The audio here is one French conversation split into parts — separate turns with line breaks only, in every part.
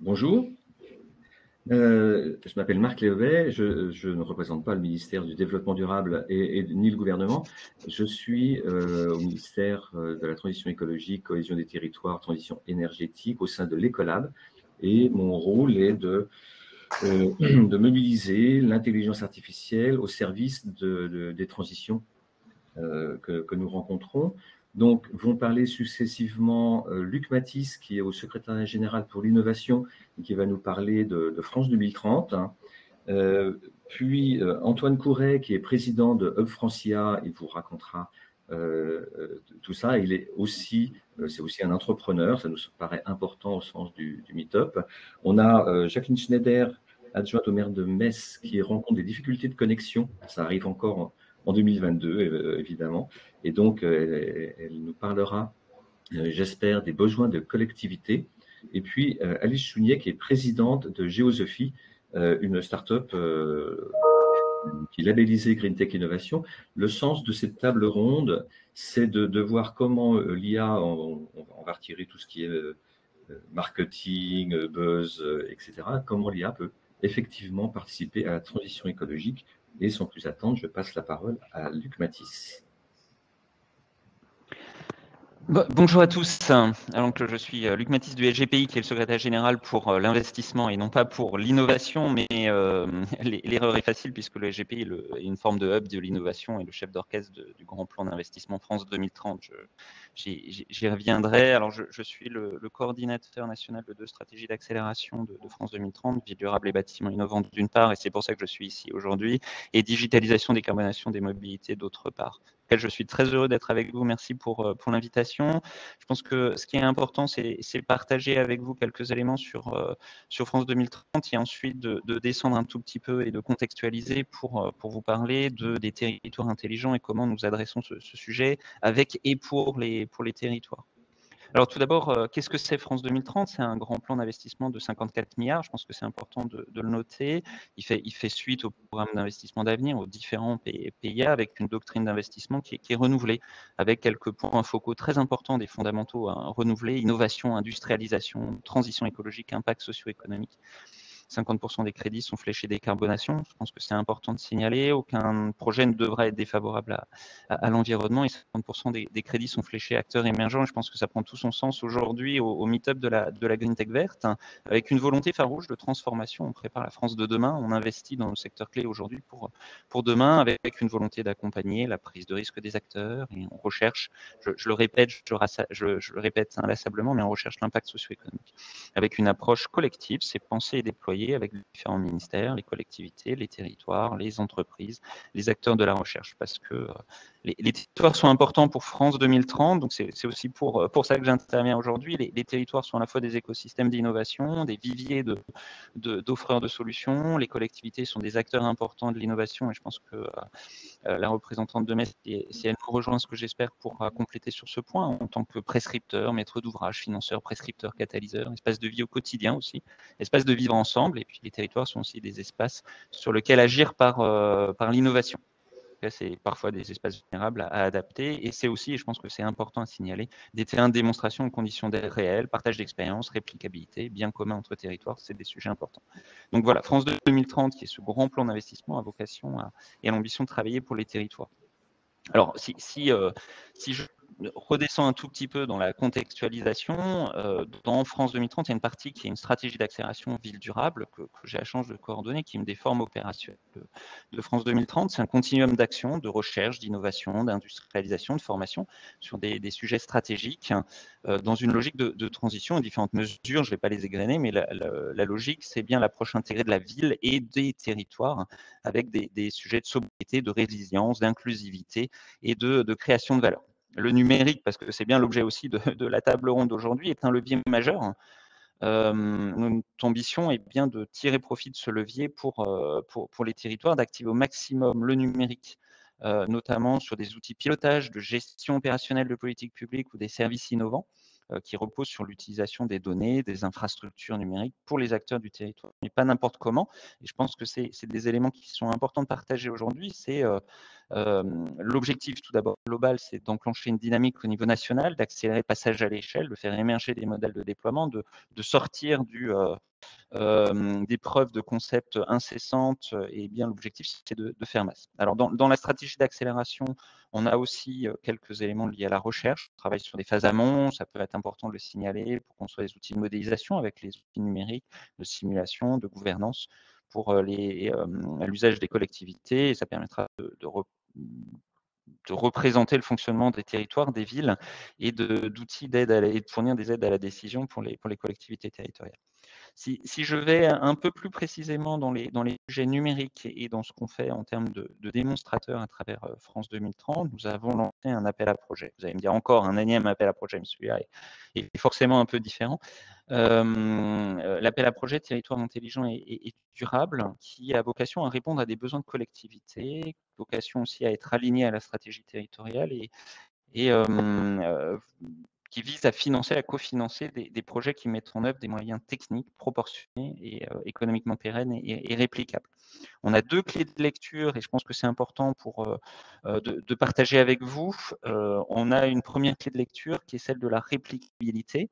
Bonjour, je m'appelle Marc Léobet, je ne représente pas le ministère du Développement durable ni le gouvernement. Je suis au ministère de la Transition écologique, cohésion des territoires, transition énergétique au sein de l'Ecolab. Et mon rôle est de mobiliser l'intelligence artificielle au service des transitions que nous rencontrons. Donc, vont parler successivement Luc Matisse, qui est au secrétariat général pour l'innovation, et qui va nous parler de France 2030. Puis Antoine Couret, qui est président de Hub Francia, il vous racontera tout ça. C'est aussi un entrepreneur, ça nous paraît important au sens du Meetup. On a Jacqueline Schneider, adjointe au maire de Metz, qui rencontre des difficultés de connexion. Ça arrive encore en 2022, évidemment. Et donc, elle nous parlera, j'espère, des besoins de collectivité. Et puis, Alice Chounier, qui est présidente de Géosophie, une start-up qui est labellisée Green Tech Innovation. Le sens de cette table ronde, c'est de voir comment l'IA, on va retirer tout ce qui est marketing, buzz, etc., comment l'IA peut effectivement participer à la transition écologique. Et sans plus attendre, je passe la parole à Luc Matisse.
Bonjour à tous. Alors que je suis Luc Matisse du SGPI, qui est le secrétaire général pour l'investissement et non pas pour l'innovation, mais l'erreur est facile puisque le SGPI est une forme de hub de l'innovation et le chef d'orchestre du grand plan d'investissement France 2030. J'y reviendrai. Alors je suis le coordinateur national de 2 stratégies d'accélération de France 2030, ville durable et bâtiments innovants d'une part, et c'est pour ça que je suis ici aujourd'hui, et digitalisation, décarbonation des mobilités d'autre part. Je suis très heureux d'être avec vous. Merci pour l'invitation. Je pense que ce qui est important, c'est partager avec vous quelques éléments sur France 2030 et ensuite de descendre un tout petit peu et de contextualiser pour vous parler des territoires intelligents et comment nous adressons ce sujet avec et pour les territoires. Alors tout d'abord, qu'est-ce que c'est France 2030? C'est un grand plan d'investissement de 54 milliards. Je pense que c'est important de le noter. Il fait suite au programme d'investissement d'avenir, aux différents PIA, avec une doctrine d'investissement qui est renouvelée, avec quelques points focaux très importants des fondamentaux à renouveler: innovation, industrialisation, transition écologique, impact socio-économique. 50% des crédits sont fléchés décarbonation. Je pense que c'est important de signaler. Aucun projet ne devra être défavorable à l'environnement et 50% des crédits sont fléchés acteurs émergents. Et je pense que ça prend tout son sens aujourd'hui au meet-up de la Green Tech verte, avec une volonté farouche de transformation. On prépare la France de demain. On investit dans le secteur clé aujourd'hui pour demain, avec une volonté d'accompagner la prise de risque des acteurs. Et on recherche, je le répète, je le répète inlassablement, mais on recherche l'impact socio-économique avec une approche collective. C'est penser et déployer avec les différents ministères, les collectivités, les territoires, les entreprises, les acteurs de la recherche, parce que les territoires sont importants pour France 2030, donc c'est aussi pour ça que j'interviens aujourd'hui. Les territoires sont à la fois des écosystèmes d'innovation, des viviers d'offreurs de solutions. Les collectivités sont des acteurs importants de l'innovation, et je pense que la représentante de Metz, si elle nous rejoint, ce que j'espère, pourra compléter sur ce point en tant que prescripteur, maître d'ouvrage, financeur, prescripteur, catalyseur, espace de vie au quotidien aussi, espace de vivre ensemble. Et puis les territoires sont aussi des espaces sur lesquels agir par l'innovation. C'est parfois des espaces vulnérables à adapter, et c'est aussi, et je pense que c'est important à signaler, des terrains de démonstration en conditions réelles, partage d'expérience, réplicabilité, bien commun entre territoires, c'est des sujets importants. Donc voilà, France 2030, qui est ce grand plan d'investissement, a vocation et a l'ambition de travailler pour les territoires. Alors, si je redescends un tout petit peu dans la contextualisation, dans France 2030, il y a une partie qui est une stratégie d'accélération ville durable que j'ai la chance de coordonner, qui me déforme opérationnelle de France 2030. C'est un continuum d'action, de recherche, d'innovation, d'industrialisation, de formation sur des sujets stratégiques dans une logique de transition et différentes mesures. Je ne vais pas les égrener, mais la logique, c'est bien l'approche intégrée de la ville et des territoires avec des sujets de sobriété, de résilience, d'inclusivité et de création de valeur. Le numérique, parce que c'est bien l'objet aussi de la table ronde d'aujourd'hui, est un levier majeur. Notre ambition est bien de tirer profit de ce levier pour les territoires, d'activer au maximum le numérique, notamment sur des outils pilotage, de gestion opérationnelle de politique publique ou des services innovants qui reposent sur l'utilisation des données, des infrastructures numériques pour les acteurs du territoire, mais pas n'importe comment. Et je pense que c'est des éléments qui sont importants de partager aujourd'hui. C'est l'objectif tout d'abord global, c'est d'enclencher une dynamique au niveau national, d'accélérer le passage à l'échelle, de faire émerger des modèles de déploiement, de sortir des preuves de concept incessantes, et bien l'objectif, c'est de faire masse. Alors, dans la stratégie d'accélération, on a aussi quelques éléments liés à la recherche. On travaille sur des phases amont, ça peut être important de le signaler pour qu'on soit des outils de modélisation avec les outils numériques, de simulation, de gouvernance pour l'usage des collectivités, et ça permettra de représenter le fonctionnement des territoires, des villes, et d'outils d'aide et de fournir des aides à la décision pour les collectivités territoriales. Si je vais un peu plus précisément dans les sujets numériques et dans ce qu'on fait en termes de démonstrateurs à travers France 2030, nous avons lancé un appel à projet. Vous allez me dire encore un énième appel à projet, mais celui-là est forcément un peu différent. L'appel à projet Territoire intelligent et durable, qui a vocation à répondre à des besoins de collectivités, vocation aussi à être aligné à la stratégie territoriale et qui vise à financer, à cofinancer des projets qui mettent en œuvre des moyens techniques proportionnés et économiquement pérennes et réplicables. On a 2 clés de lecture et je pense que c'est important pour de partager avec vous. On a une première clé de lecture qui est celle de la réplicabilité.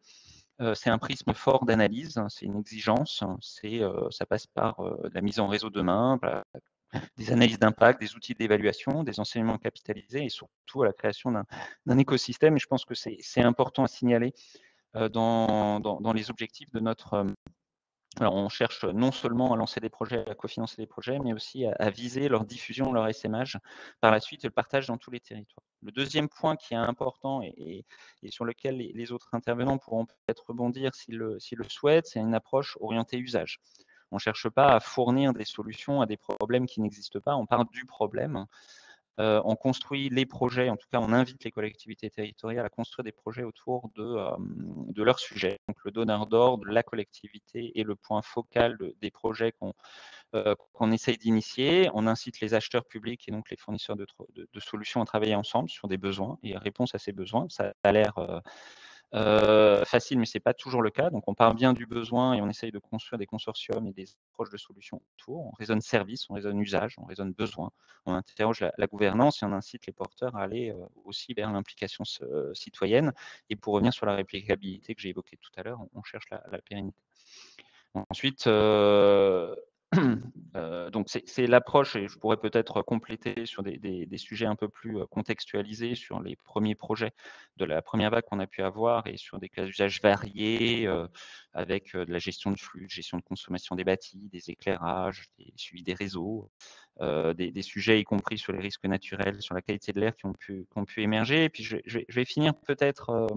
C'est un prisme fort d'analyse, c'est une exigence, ça passe par la mise en réseau demain, des analyses d'impact, des outils d'évaluation, des enseignements capitalisés et surtout à la création d'un écosystème. Et je pense que c'est important à signaler dans les objectifs de notre. Alors, on cherche non seulement à lancer des projets, à cofinancer des projets, mais aussi à viser leur diffusion, leur essaimage par la suite et le partage dans tous les territoires. Le deuxième point qui est important et sur lequel les autres intervenants pourront peut-être rebondir s'ils le souhaitent, c'est une approche orientée usage. On ne cherche pas à fournir des solutions à des problèmes qui n'existent pas, on part du problème. On construit les projets, en tout cas on invite les collectivités territoriales à construire des projets autour de leur sujet. Donc le donneur d'ordre, la collectivité est le point focal des projets qu'on essaye d'initier. On incite les acheteurs publics et donc les fournisseurs de solutions à travailler ensemble sur des besoins et réponse à ces besoins. Ça a l'air facile, mais ce n'est pas toujours le cas. Donc, on part bien du besoin et on essaye de construire des consortiums et des approches de solutions autour. On raisonne service, on raisonne usage, on raisonne besoin. On interroge la gouvernance et on incite les porteurs à aller aussi vers l'implication citoyenne. Et pour revenir sur la réplicabilité que j'ai évoquée tout à l'heure, on cherche la pérennité. Ensuite, donc c'est l'approche, et je pourrais peut-être compléter sur des sujets un peu plus contextualisés sur les premiers projets de la première vague qu'on a pu avoir et sur des cas d'usage variés avec de la gestion de flux, de gestion de consommation des bâtis, des éclairages, des suivis des réseaux, des sujets y compris sur les risques naturels, sur la qualité de l'air qui ont pu émerger. Et puis je vais finir peut-être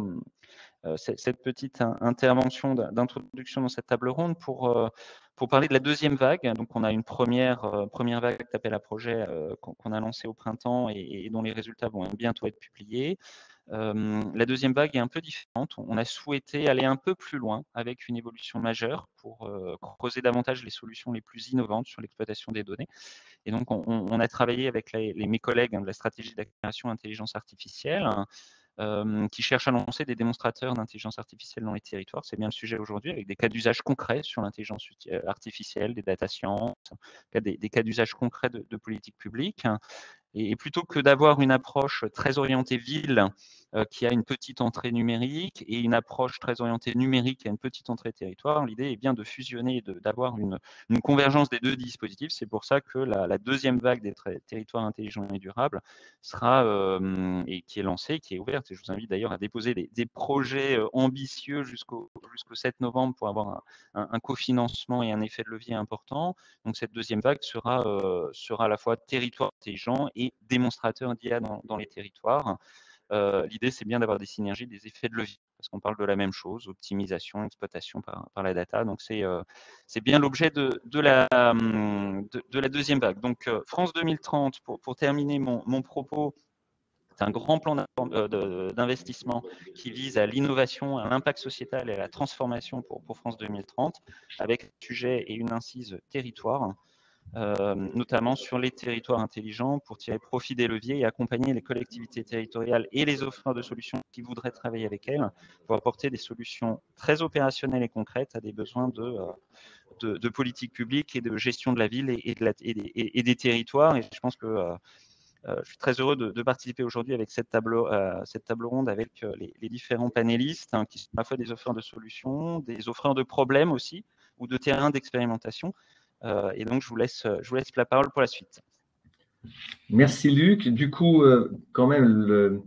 cette petite intervention d'introduction dans cette table ronde pour parler de la deuxième vague. Donc, on a une première vague d'appel à projet qu'on a lancée au printemps et dont les résultats vont bientôt être publiés. La deuxième vague est un peu différente. On a souhaité aller un peu plus loin avec une évolution majeure pour creuser davantage les solutions les plus innovantes sur l'exploitation des données. Et donc, on a travaillé avec mes collègues de la stratégie d'accélération intelligence artificielle, qui cherchent à lancer des démonstrateurs d'intelligence artificielle dans les territoires. C'est bien le sujet aujourd'hui, avec des cas d'usage concrets sur l'intelligence artificielle, des data science, des cas d'usage concrets de politique publique. Et plutôt que d'avoir une approche très orientée ville qui a une petite entrée numérique et une approche très orientée numérique qui a une petite entrée territoire, l'idée est bien de fusionner, d'avoir une convergence des deux dispositifs. C'est pour ça que la deuxième vague des territoires intelligents et durables sera, et qui est lancée, qui est ouverte. Et je vous invite d'ailleurs à déposer des projets ambitieux jusqu'au 7 novembre pour avoir un cofinancement et un effet de levier important. Donc cette deuxième vague sera à la fois territoire intelligent et démonstrateur d'IA dans les territoires. L'idée, c'est bien d'avoir des synergies, des effets de levier, parce qu'on parle de la même chose, optimisation, exploitation par la data. Donc c'est bien l'objet de la deuxième vague. Donc France 2030, pour terminer mon propos, c'est un grand plan d'investissement qui vise à l'innovation, à l'impact sociétal et à la transformation pour France 2030, avec un sujet et une incise territoire, notamment sur les territoires intelligents, pour tirer profit des leviers et accompagner les collectivités territoriales et les offreurs de solutions qui voudraient travailler avec elles pour apporter des solutions très opérationnelles et concrètes à des besoins de politique publique et de gestion de la ville et des territoires. Et je pense que je suis très heureux de participer aujourd'hui avec cette table ronde avec les différents panélistes qui sont à la fois des offreurs de solutions, des offreurs de problèmes aussi, ou de terrains d'expérimentation. Et donc, je vous laisse la parole pour la suite.
Merci Luc. Du coup, quand même,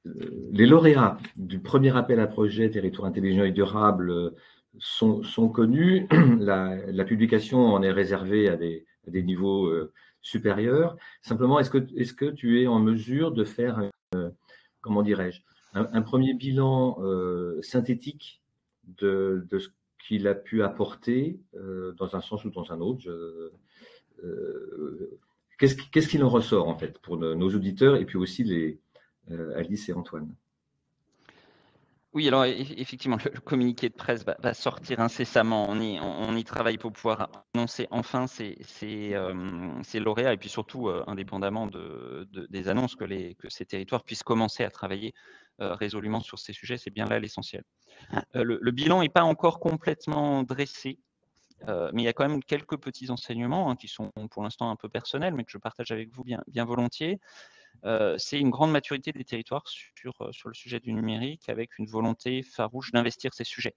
les lauréats du premier appel à projet Territoire intelligent et durable sont connus. La publication en est réservée à des niveaux supérieurs. Simplement, est-ce que tu es en mesure de faire, comment dirais-je, un premier bilan synthétique de ce qu'il a pu apporter dans un sens ou dans un autre? Qu'est-ce qu'il en ressort en fait pour nos auditeurs et puis aussi Alice et Antoine?
Oui, alors effectivement, le communiqué de presse va sortir incessamment. On y travaille pour pouvoir annoncer enfin ces lauréats et puis surtout, indépendamment des annonces, que ces territoires puissent commencer à travailler résolument sur ces sujets. C'est bien là l'essentiel. Le bilan n'est pas encore complètement dressé. Mais il y a quand même quelques petits enseignements qui sont pour l'instant un peu personnels, mais que je partage avec vous bien volontiers. C'est une grande maturité des territoires sur le sujet du numérique, avec une volonté farouche d'investir ces sujets.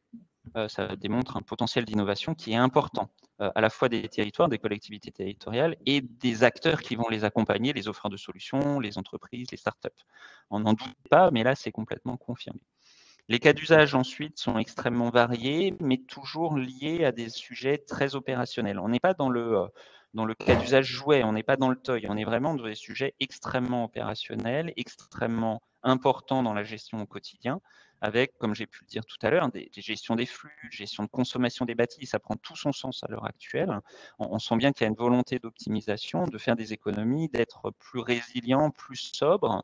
Ça démontre un potentiel d'innovation qui est important, à la fois des territoires, des collectivités territoriales et des acteurs qui vont les accompagner, les offreurs de solutions, les entreprises, les startups. On n'en doute pas, mais là, c'est complètement confirmé. Les cas d'usage ensuite sont extrêmement variés, mais toujours liés à des sujets très opérationnels. On n'est pas dans le cas d'usage jouet, on n'est pas dans le toy, on est vraiment dans des sujets extrêmement opérationnels, extrêmement importants dans la gestion au quotidien, avec, comme j'ai pu le dire tout à l'heure, des gestions des flux, gestion de consommation des bâtis. Ça prend tout son sens à l'heure actuelle. On sent bien qu'il y a une volonté d'optimisation, de faire des économies, d'être plus résilient, plus sobre.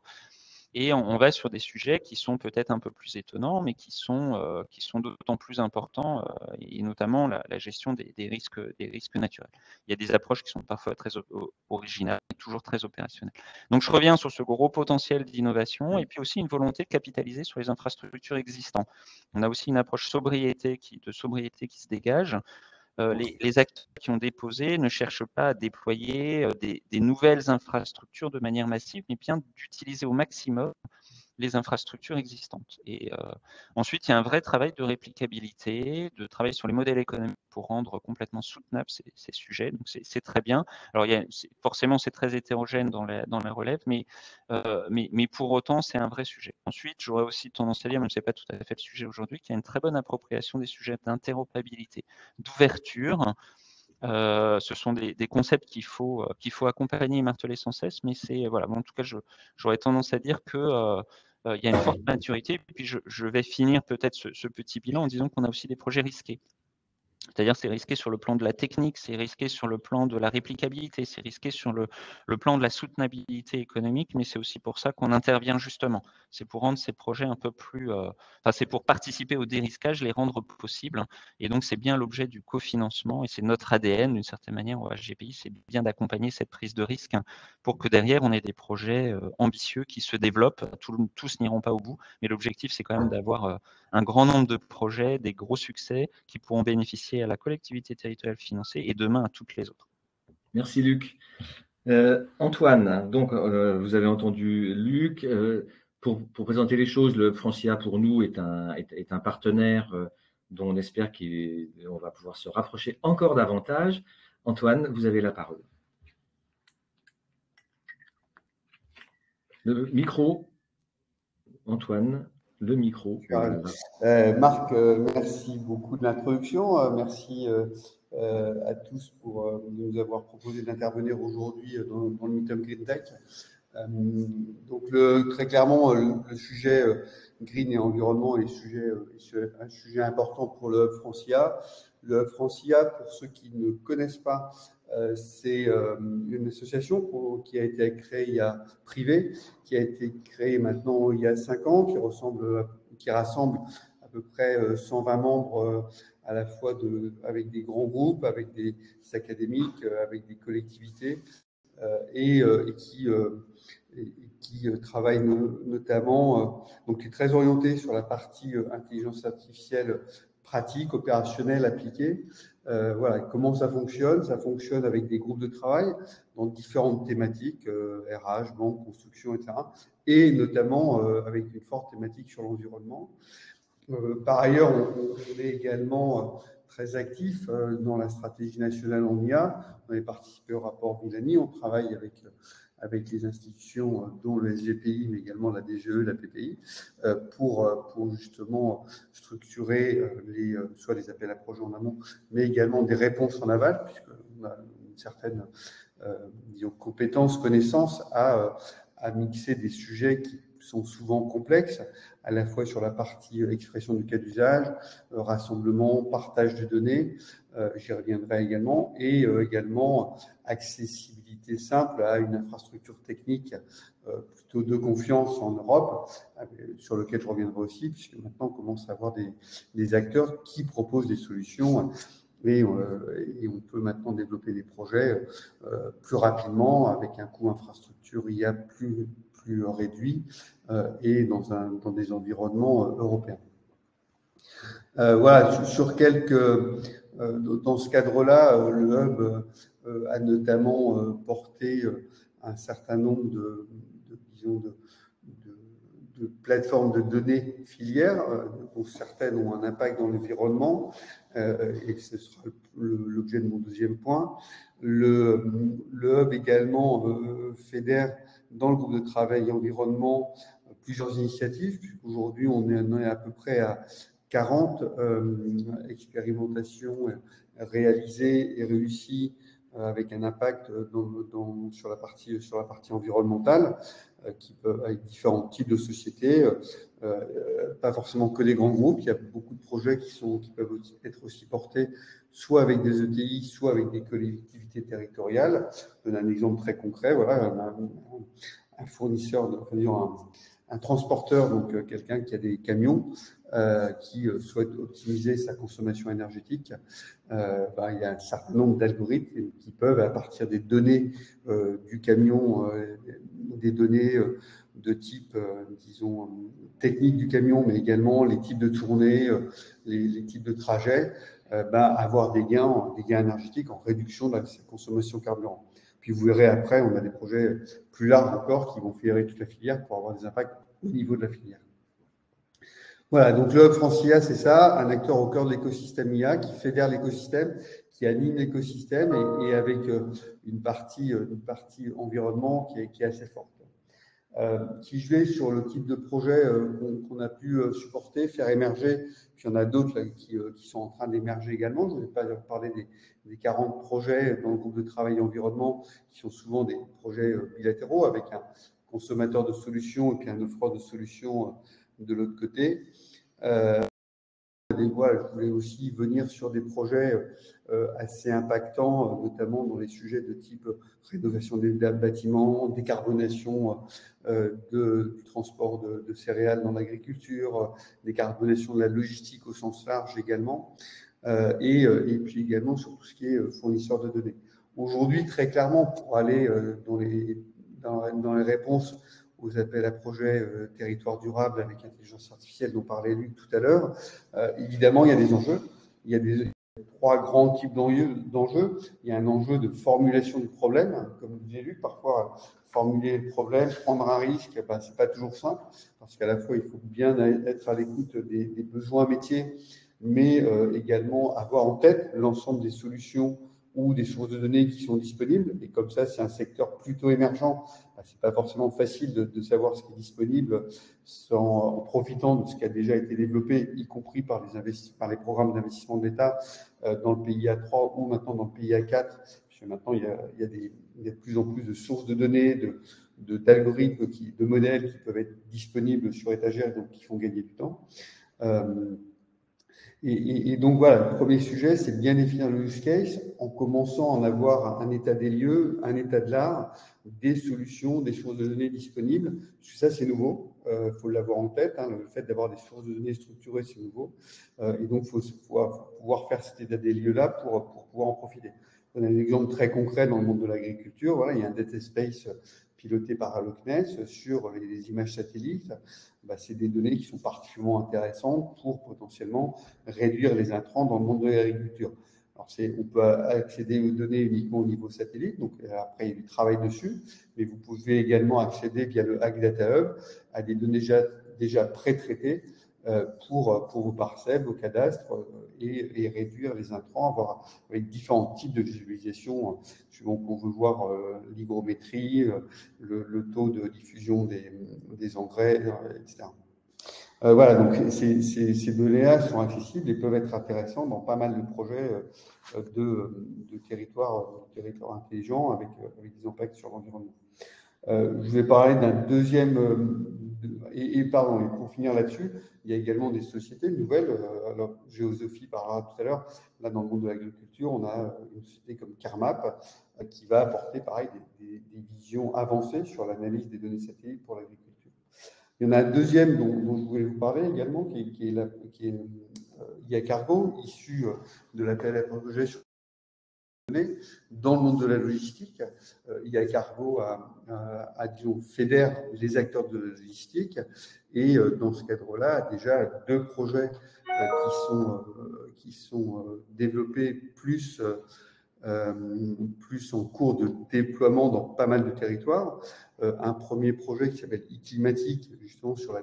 Et on va sur des sujets qui sont peut-être un peu plus étonnants, mais qui sont d'autant plus importants, et notamment la gestion des risques naturels. Il y a des approches qui sont parfois très originales, mais toujours très opérationnelles. Donc je reviens sur ce gros potentiel d'innovation, et puis aussi une volonté de capitaliser sur les infrastructures existantes. On a aussi une approche de sobriété qui se dégage. Les acteurs qui ont déposé ne cherchent pas à déployer des nouvelles infrastructures de manière massive, mais bien d'utiliser au maximum les infrastructures existantes. Et ensuite, il y a un vrai travail de réplicabilité, de travail sur les modèles économiques pour rendre complètement soutenables ces sujets. Donc, c'est très bien. Alors, forcément, c'est très hétérogène dans la relève, mais pour autant, c'est un vrai sujet. Ensuite, j'aurais aussi tendance à dire, même si ce n'est pas tout à fait le sujet aujourd'hui, qu'il y a une très bonne appropriation des sujets d'interopérabilité, d'ouverture. Ce sont des concepts qu'il faut accompagner et marteler sans cesse, mais c'est voilà. En tout cas, j'aurais tendance à dire que il y a une forte maturité. Et puis je vais finir peut-être ce petit bilan en disant qu'on a aussi des projets risqués. C'est-à-dire c'est risqué sur le plan de la technique, c'est risqué sur le plan de la réplicabilité, c'est risqué sur le plan de la soutenabilité économique, mais c'est aussi pour ça qu'on intervient justement. C'est pour rendre ces projets un peu plus… c'est pour participer au dérisquage, les rendre possibles. Et donc, c'est bien l'objet du cofinancement et c'est notre ADN, d'une certaine manière, au HGPI, c'est bien d'accompagner cette prise de risque pour que derrière, on ait des projets ambitieux qui se développent. Tous n'iront pas au bout, mais l'objectif, c'est quand même d'avoir un grand nombre de projets, des gros succès qui pourront bénéficier à la collectivité territoriale financée et demain à toutes les autres.
Merci Luc. Antoine, donc vous avez entendu Luc. Pour présenter les choses, le Francia pour nous est un partenaire dont on espère qu'on va pouvoir se rapprocher encore davantage. Antoine, vous avez la parole. Le micro, Antoine, le micro.
Marc, merci beaucoup de l'introduction. Merci à tous pour nous avoir proposé d'intervenir aujourd'hui dans le Meetup Green Tech. Donc très clairement, le sujet green et environnement est un sujet important pour le Hub Francia. Le Hub Francia, pour ceux qui ne connaissent pas, c'est une association qui a été créée privée, qui a été créée maintenant il y a 5 ans, qui rassemble à peu près 120 membres à la fois avec des grands groupes, avec des académiques, avec des collectivités et qui travaille notamment, donc qui est très orienté sur la partie intelligence artificielle pratique, opérationnelle, appliquée. Voilà, comment ça fonctionne? Ça fonctionne avec des groupes de travail dans différentes thématiques, RH, banque, construction, etc. Et notamment avec une forte thématique sur l'environnement. Par ailleurs, on est également très actif dans la stratégie nationale en IA. On a participé au rapport Villani. On travaille avec les institutions, dont le SGPI, mais également la DGE, la PPI, pour justement structurer soit les appels à projets en amont, mais également des réponses en aval, puisqu'on a une certaine disons, compétence, connaissance à mixer des sujets qui sont souvent complexes, à la fois sur la partie expression du cas d'usage, rassemblement, partage de données, j'y reviendrai également, et également accessibilité simple à une infrastructure technique plutôt de confiance en Europe, sur lequel je reviendrai aussi, puisque maintenant on commence à avoir des acteurs qui proposent des solutions et on peut maintenant développer des projets plus rapidement avec un coût infrastructure IA plus réduit et dans des environnements européens. Voilà, sur dans ce cadre-là, le Hub a notamment porté un certain nombre de plateformes de données filières, dont certaines ont un impact dans l'environnement, et ce sera l'objet de mon deuxième point. Le Hub également fédère dans le groupe de travail environnement plusieurs initiatives. Aujourd'hui, on est à peu près à 40 expérimentations réalisées et réussies avec un impact sur la partie environnementale, avec différents types de sociétés, pas forcément que des grands groupes. Il y a beaucoup de projets qui peuvent être aussi portés soit avec des ETI, soit avec des collectivités territoriales. Je donne un exemple très concret. Voilà, un fournisseur, un transporteur, donc quelqu'un qui a des camions, qui souhaite optimiser sa consommation énergétique. Il y a un certain nombre d'algorithmes qui peuvent, à partir des données du camion, des données de type, disons, technique du camion, mais également les types de tournées, les types de trajets, avoir des gains énergétiques en réduction de la consommation carburant. Puis vous verrez après, on a des projets plus larges encore qui vont fédérer toute la filière pour avoir des impacts au niveau de la filière. Voilà, donc le Hub France IA, c'est ça, un acteur au cœur de l'écosystème IA qui fédère l'écosystème, qui anime l'écosystème et avec une partie environnement qui est assez forte. Si je vais sur le type de projet qu'on a pu supporter, faire émerger, puis il y en a d'autres qui sont en train d'émerger également. Je ne vais pas parler des 40 projets dans le groupe de travail environnement, qui sont souvent des projets bilatéraux avec un consommateur de solutions et puis un offreur de solutions de l'autre côté. Je voulais aussi venir sur des projets assez impactants, notamment dans les sujets de type rénovation des bâtiments, décarbonation du transport de céréales dans l'agriculture, décarbonation de la logistique au sens large également, et puis également sur tout ce qui est fournisseur de données. Aujourd'hui, très clairement, pour aller dans les réponses aux appels à projets territoire durable avec intelligence artificielle dont parlait Luc tout à l'heure, évidemment, il y a des enjeux. Il y a trois grands types d'enjeux. Il y a un enjeu de formulation du problème. Comme vous disait Luc, parfois, formuler le problème, prendre un risque, c'est pas toujours simple, parce qu'à la fois, il faut bien être à l'écoute des besoins métiers, mais également avoir en tête l'ensemble des solutions ou des sources de données qui sont disponibles. Et comme ça, c'est un secteur plutôt émergent. C'est pas forcément facile de savoir ce qui est disponible en profitant de ce qui a déjà été développé, y compris par les programmes d'investissement de l'État dans le PIA 3 ou maintenant dans le PIA 4. Puisque maintenant, il y a de plus en plus de sources de données, d'algorithmes, de modèles qui peuvent être disponibles sur étagère et donc qui font gagner du temps. Et donc voilà, le premier sujet, c'est de bien définir le use case en commençant à en avoir un état des lieux, un état de l'art, des solutions, des sources de données disponibles. Parce que ça, c'est nouveau. Faut l'avoir en tête. Le fait d'avoir des sources de données structurées, c'est nouveau. Et donc, faut pouvoir faire cet état des lieux-là pour pouvoir en profiter. On a un exemple très concret dans le monde de l'agriculture. Voilà, il y a un data space piloté par Aloknes sur les images satellites. C'est des données qui sont particulièrement intéressantes pour potentiellement réduire les intrants dans le monde de l'agriculture. Alors, on peut accéder aux données uniquement au niveau satellite, donc après il y a du travail dessus, mais vous pouvez également accéder via le Ag Data Hub à des données déjà pré-traitées pour vos parcelles, vos cadastres, et réduire les intrants, avoir avec différents types de visualisation, suivant qu'on veut voir l'hygrométrie, le taux de diffusion des engrais, etc. Voilà, donc ces données-là sont accessibles et peuvent être intéressantes dans pas mal de projets de territoires intelligents avec des impacts sur l'environnement. Je vais parler d'un deuxième, pardon, et pour finir là-dessus, il y a également des sociétés nouvelles. Alors, Géosophie parlera tout à l'heure. Là, dans le monde de l'agriculture, on a une société comme Carmap qui va apporter, pareil, des visions avancées sur l'analyse des données satellites pour l'agriculture. Il y en a un deuxième dont je voulais vous parler également, qui est IA Cargo, issu de l'appel à projet sur dans le monde de la logistique. IA Cargo disons, fédère les acteurs de la logistique et dans ce cadre-là, déjà 2 projets qui sont développés plus en cours de déploiement dans pas mal de territoires. Un premier projet qui s'appelle e-climatique, justement sur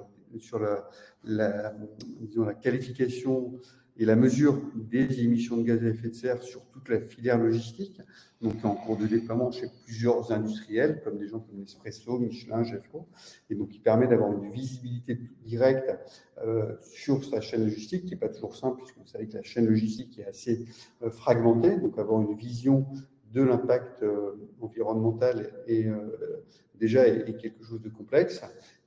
la qualification et la mesure des émissions de gaz à effet de serre sur toute la filière logistique, donc en cours de déploiement chez plusieurs industriels, comme des gens comme Nespresso, Michelin, Gefco, et donc qui permet d'avoir une visibilité directe sur sa chaîne logistique, qui n'est pas toujours simple, puisque vous savez que la chaîne logistique est assez fragmentée, donc avoir une vision de l'impact environnemental déjà est quelque chose de complexe,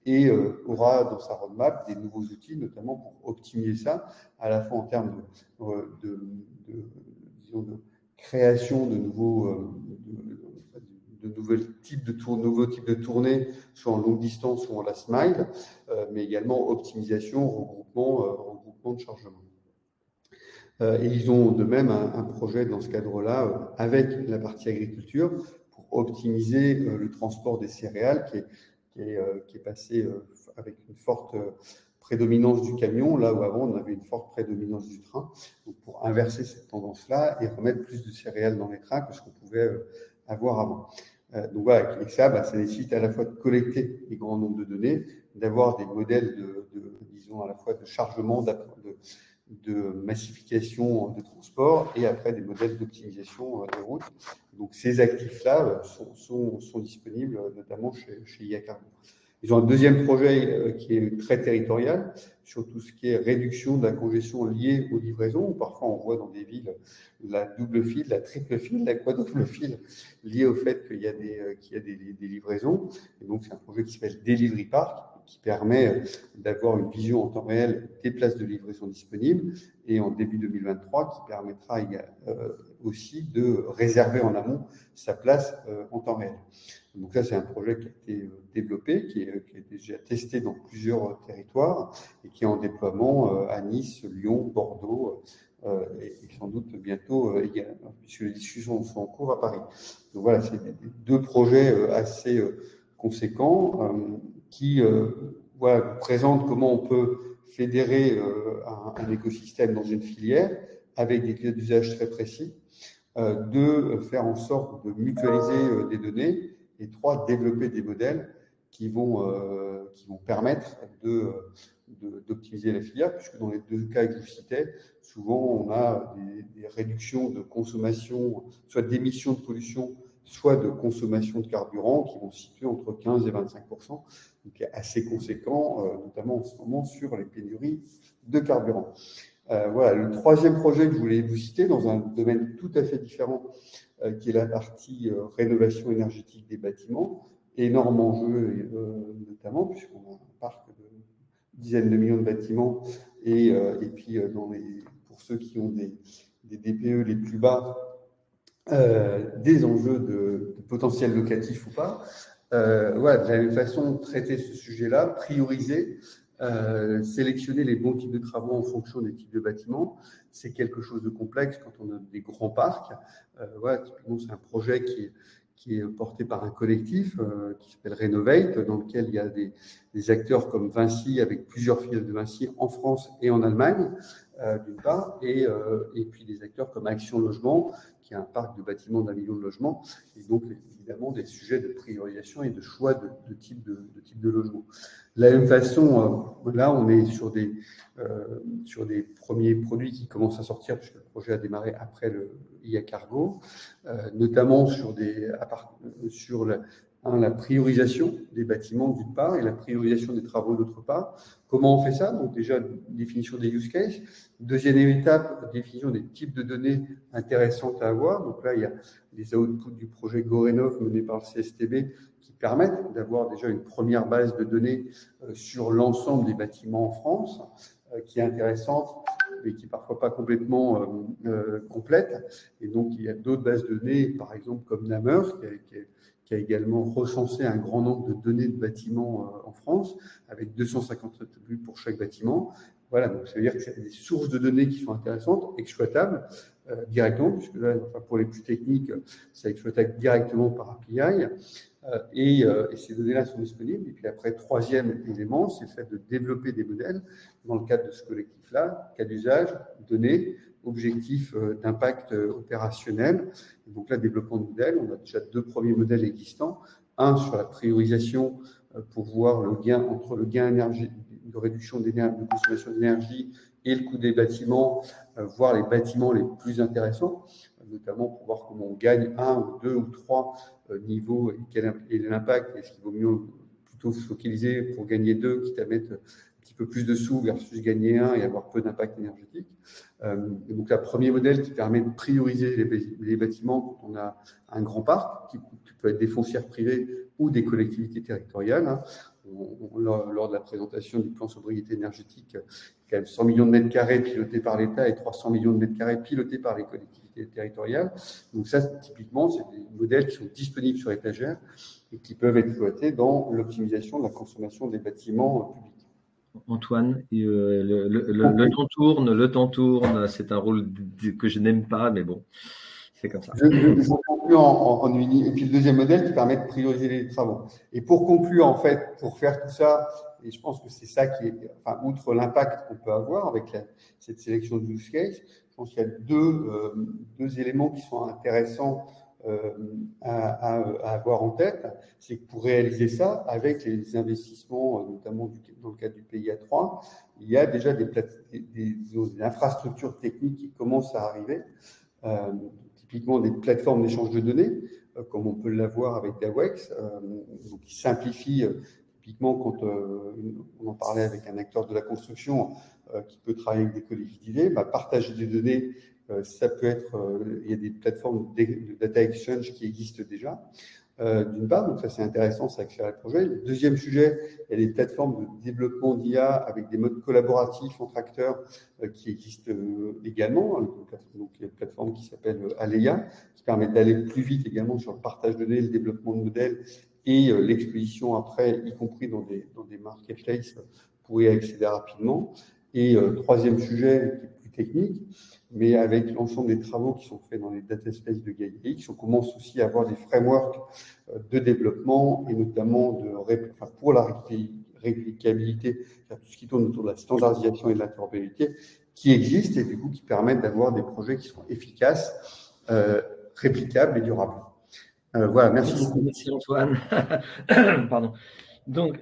et aura dans sa roadmap des nouveaux outils, notamment pour optimiser ça, à la fois en termes de création de nouveaux types de tournées, soit en longue distance ou en last mile, mais également optimisation, regroupement de chargement. Et ils ont de même un projet dans ce cadre-là avec la partie agriculture pour optimiser le transport des céréales qui est passé avec une forte prédominance du camion, là où avant on avait une forte prédominance du train. Donc pour inverser cette tendance-là et remettre plus de céréales dans les trains que ce qu'on pouvait avoir avant. Donc voilà, et ça, ça nécessite à la fois de collecter des grands nombres de données, d'avoir des modèles disons à la fois de chargement, de massification de transport et après des modèles d'optimisation des routes. Donc ces actifs-là sont disponibles notamment chez IA Cargo. Ils ont un deuxième projet qui est très territorial sur tout ce qui est réduction de la congestion liée aux livraisons. Parfois, on voit dans des villes la double file, la triple file, la quadruple file liée au fait qu'il y a des livraisons. Et donc, c'est un projet qui s'appelle Delivery Park, qui permet d'avoir une vision en temps réel des places de livraison disponibles et en début 2023 qui permettra aussi de réserver en amont sa place en temps réel. Donc là, c'est un projet qui a été développé, qui est déjà testé dans plusieurs territoires et qui est en déploiement à Nice, Lyon, Bordeaux et sans doute bientôt également, puisque les discussions sont en cours à Paris. Donc voilà, c'est 2 projets assez conséquents qui vous présentent comment on peut fédérer un écosystème dans une filière avec des cas d'usage très précis, de faire en sorte de mutualiser des données et 3, développer des modèles qui vont permettre d'optimiser la filière, puisque dans les 2 cas que je vous citais, souvent on a des réductions de consommation, soit d'émissions de pollution, soit de consommation de carburant qui vont se situer entre 15 et 25%, donc assez conséquent, notamment en ce moment sur les pénuries de carburant. Voilà, le 3e projet que je voulais vous citer dans un domaine tout à fait différent, qui est la partie rénovation énergétique des bâtiments, énorme enjeu notamment puisqu'on a un parc de dizaines de millions de bâtiments et puis pour ceux qui ont des DPE les plus bas, des enjeux de potentiel locatif ou pas. Voilà, de la même façon, traiter ce sujet-là, prioriser, sélectionner les bons types de travaux en fonction des types de bâtiments, c'est quelque chose de complexe quand on a des grands parcs. Voilà, typiquement, c'est un projet qui est porté par un collectif qui s'appelle Renovate, dans lequel il y a des acteurs comme Vinci, avec plusieurs filiales de Vinci en France et en Allemagne, d'une part, et puis des acteurs comme Action Logement, qui a un parc de bâtiments d'1 million de logements, et donc évidemment des sujets de priorisation et de choix de type de logement. De la même façon, là, on est sur des premiers produits qui commencent à sortir, puisque le projet a démarré après le IA Cargo, notamment sur la priorisation des bâtiments d'une part et la priorisation des travaux d'autre part. Comment on fait ça? Donc déjà, définition des use cases. Deuxième étape, définition des types de données intéressantes à avoir. Donc là, il y a les outputs du projet Gorenov mené par le CSTB qui permettent d'avoir déjà une première base de données sur l'ensemble des bâtiments en France, qui est intéressante, mais qui n'est parfois pas complètement complète. Et donc, il y a d'autres bases de données, par exemple comme Namer, qui a également recensé un grand nombre de données de bâtiments en France, avec 250 attributs pour chaque bâtiment. Voilà, donc ça veut dire que c'est des sources de données qui sont intéressantes, exploitables directement, puisque là, pour les plus techniques, c'est exploitable directement par API. Et ces données-là sont disponibles. Et puis après, troisième élément, c'est le fait de développer des modèles dans le cadre de ce collectif-là, cas d'usage, données, objectifs d'impact opérationnel. Et donc là, développement de modèles, on a déjà 2 premiers modèles existants. Un sur la priorisation pour voir le gain entre le gain énergie, de réduction de consommation d'énergie et le coût des bâtiments, voir les bâtiments les plus intéressants, notamment pour voir comment on gagne 1 ou 2 ou 3 niveaux et quel est l'impact. Est-ce qu'il vaut mieux plutôt se focaliser pour gagner 2, quitte à mettre un petit peu plus de sous versus gagner 1 et avoir peu d'impact énergétique. Et donc, le premier modèle qui permet de prioriser les bâtiments quand on a un grand parc, qui peut être des foncières privées ou des collectivités territoriales. Hein. Lors de la présentation du plan sobriété énergétique, quand même 100 millions de mètres carrés pilotés par l'État et 300 millions de mètres carrés pilotés par les collectivités territoriales. Donc ça, typiquement, c'est des modèles qui sont disponibles sur étagère et qui peuvent être exploités dans l'optimisation de la consommation des bâtiments publics.
Antoine, le temps tourne, c'est un rôle que je n'aime pas, mais bon, c'est comme ça.
Je conclue en une ligne. Et puis le deuxième modèle qui permet de prioriser les travaux. Et pour conclure, en fait, pour faire tout ça, et je pense que c'est ça qui est, enfin, outre l'impact qu'on peut avoir avec cette sélection de use case, je pense qu'il y a deux éléments qui sont intéressants à avoir en tête. C'est que pour réaliser ça, avec les investissements, notamment dans le cadre du PIA3, il y a déjà des infrastructures techniques qui commencent à arriver. Typiquement des plateformes d'échange de données, comme on peut l'avoir avec Dawex, qui simplifie, typiquement quand on en parlait avec un acteur de la construction qui peut travailler avec des collectivités, partager des données, ça peut être, il y a des plateformes de data exchange qui existent déjà, d'une part, donc ça c'est intéressant, ça accélère le projet. Le deuxième sujet, il y a des plateformes de développement d'IA avec des modes collaboratifs entre acteurs qui existent également. Donc il y a une plateforme qui s'appelle Aleia, qui permet d'aller plus vite également sur le partage de données, le développement de modèles et l'exposition après, y compris dans des marketplaces, pour y accéder rapidement. Et troisième sujet, qui est plus technique, mais avec l'ensemble des travaux qui sont faits dans les data spaces de GaiaX, on commence aussi à avoir des frameworks de développement et notamment pour la réplicabilité, tout ce qui tourne autour de la standardisation et de l'interopérabilité, qui existent et du coup qui permettent d'avoir des projets qui sont efficaces, réplicables et durables. Voilà, merci beaucoup.
Merci Antoine. Pardon. Donc,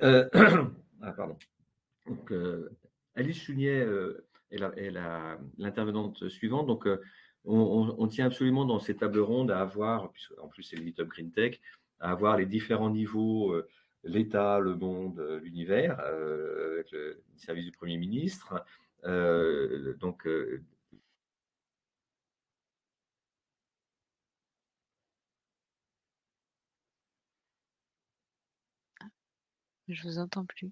Alice Chounier est l'intervenante suivante. Donc, on tient absolument dans ces tables rondes à avoir, puisque en plus c'est le Meetup Green Tech, à avoir les différents niveaux, l'État, le monde, l'univers, avec le service du Premier ministre.
Je vous entends plus.